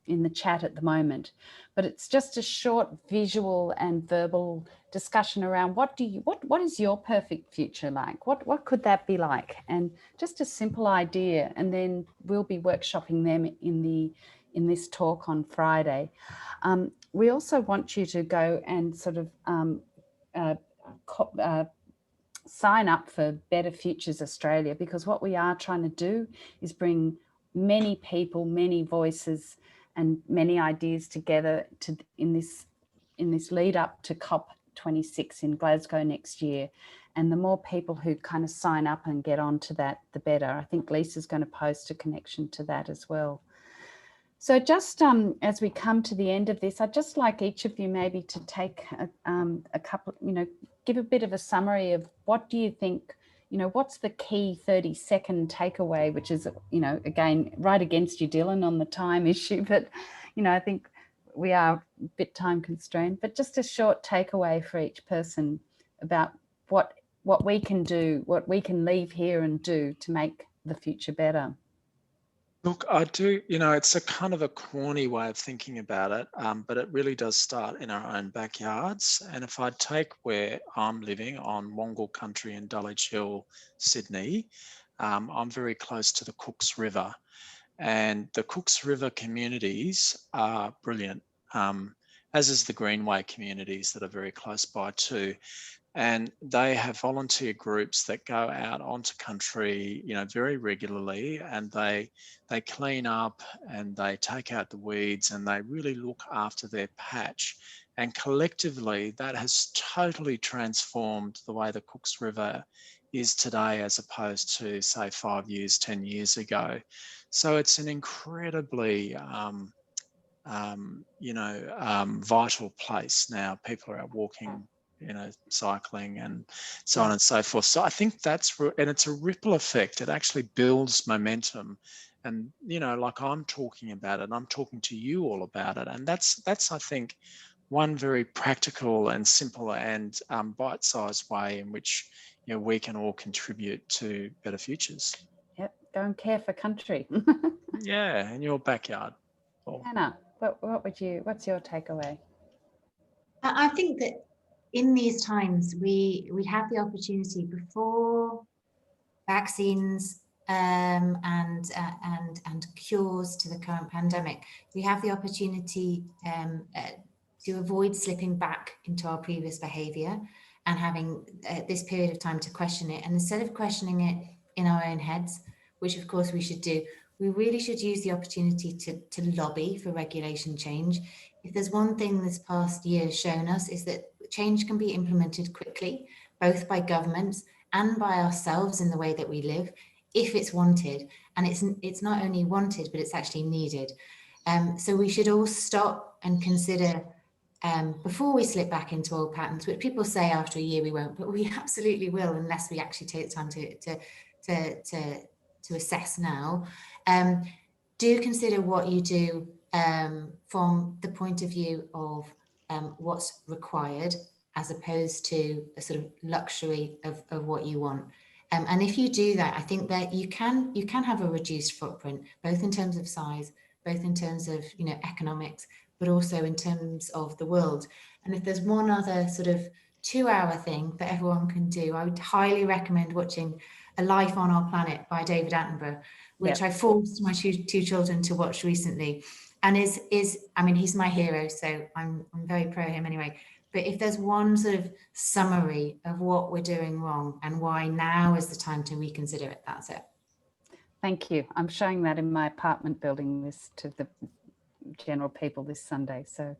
A: the chat at the moment, but it's just a short visual and verbal discussion around what is your perfect future like? What could that be like? And just a simple idea, and then we'll be workshopping them in this talk on Friday. We also want you to go and sort of sign up for Better Futures Australia, because what we are trying to do is bring many people, many voices and many ideas together in this lead up to COP26 in Glasgow next year. And the more people who kind of sign up and get onto that, the better. I think Lisa's going to post a connection to that as well. So just as we come to the end of this, I'd just like each of you maybe to take a couple, give a bit of a summary of what do you think, what's the key 30-second takeaway, which is, again, right against you, Dylan, on the time issue, but, I think we are a bit time constrained, but just a short takeaway for each person about what we can do, what we can leave here and do to make the future better.
D: Look, I do, it's a kind of a corny way of thinking about it, but it really does start in our own backyards. And if I take where I'm living on Wongal country in Dulwich Hill, Sydney, I'm very close to the Cooks River. And the Cooks River communities are brilliant, as is the Greenway communities that are very close by too. And they have volunteer groups that go out onto country, very regularly, and they clean up and they take out the weeds and they really look after their patch. And collectively, that has totally transformed the way the Cooks River is today as opposed to, say, 5 years, 10 years ago. So it's an incredibly, vital place now. People are out walking, cycling and so on and so forth. So I think and it's a ripple effect. It actually builds momentum. And, like I'm talking about it, I'm talking to you all about it. And that's I think, one very practical and simple and bite-sized way in which, we can all contribute to better futures.
A: Yep, go and care for country.
D: Yeah, in your backyard.
A: Hannah, what's your takeaway?
E: I think that in these times, we have the opportunity before vaccines and cures to the current pandemic, we have the opportunity to avoid slipping back into our previous behaviour and having this period of time to question it. And instead of questioning it in our own heads, which of course we should do, we really should use the opportunity to lobby for regulation change. If there's one thing this past year has shown us, is that change can be implemented quickly, both by governments and by ourselves in the way that we live, if it's wanted. And it's not only wanted, but it's actually needed. So we should all stop and consider before we slip back into old patterns, which people say after a year we won't, but we absolutely will, unless we actually take the time to assess now. Do consider what you do from the point of view of what's required, as opposed to a sort of luxury of what you want. And if you do that, I think that you can have a reduced footprint, both in terms of size, both in terms of economics, but also in terms of the world. And if there's one other sort of 2-hour thing that everyone can do, I would highly recommend watching A Life on Our Planet by David Attenborough, which I forced my two children to watch recently. And I mean, he's my hero, so I'm very pro him anyway. But if there's one sort of summary of what we're doing wrong and why now is the time to reconsider it, that's it.
A: Thank you. I'm showing that in my apartment building this to the general people this Sunday. So,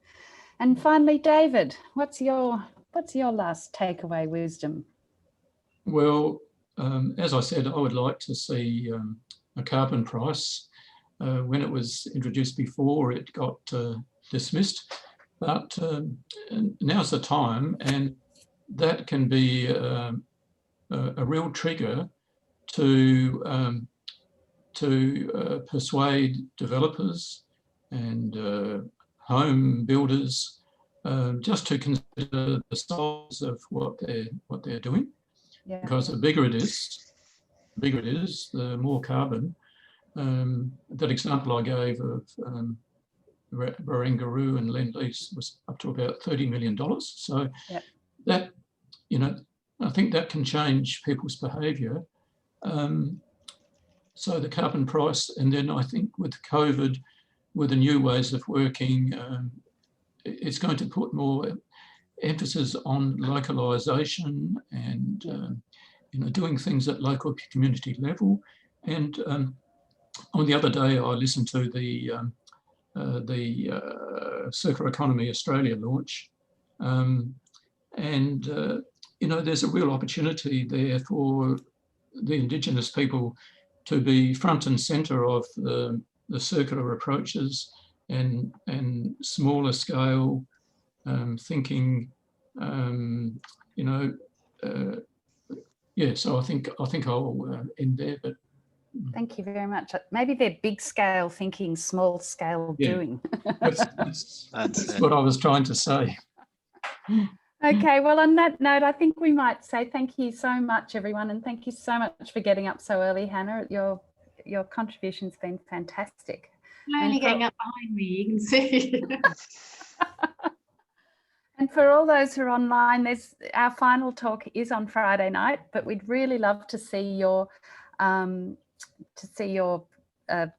A: and finally, David, what's your last takeaway wisdom?
B: Well, as I said, I would like to see a carbon price. When it was introduced before, it got dismissed, but now's the time, and that can be a real trigger to persuade developers and home builders just to consider the size of what they're doing. Yeah. Because the bigger it is, the more carbon. That example I gave of Barangaroo and Lend-Lease was up to about $30 million. So that, I think that can change people's behaviour. So the carbon price, and then I think with COVID, with the new ways of working, it's going to put more emphasis on localisation and doing things at local community level. And on the other day, I listened to the Circular Economy Australia launch, and there's a real opportunity there for the Indigenous people to be front and centre of the circular approaches and smaller scale thinking. So I think I'll end there. But
A: thank you very much. Maybe they're big scale thinking, small scale doing.
B: That's what I was trying to say.
A: Okay, well, on that note, I think we might say thank you so much, everyone, and thank you so much for getting up so early, Hannah. Your contribution's been fantastic.
E: I'm only getting up behind me, you can see.
A: And for all those who are online, our final talk is on Friday night, but we'd really love to see your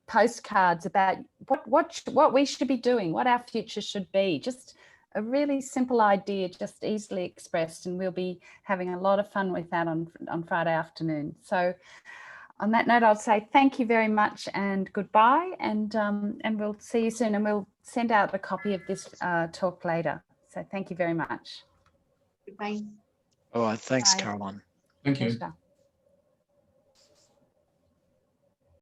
A: postcards about what we should be doing, what our future should be. Just a really simple idea, just easily expressed, and we'll be having a lot of fun with that on Friday afternoon. So on that note, I'll say thank you very much and goodbye, and we'll see you soon, and we'll send out a copy of this talk later. So thank you very much.
E: Goodbye.
D: All right, thanks,
A: Bye.
D: Caroline.
B: Thank you.
A: Pleasure.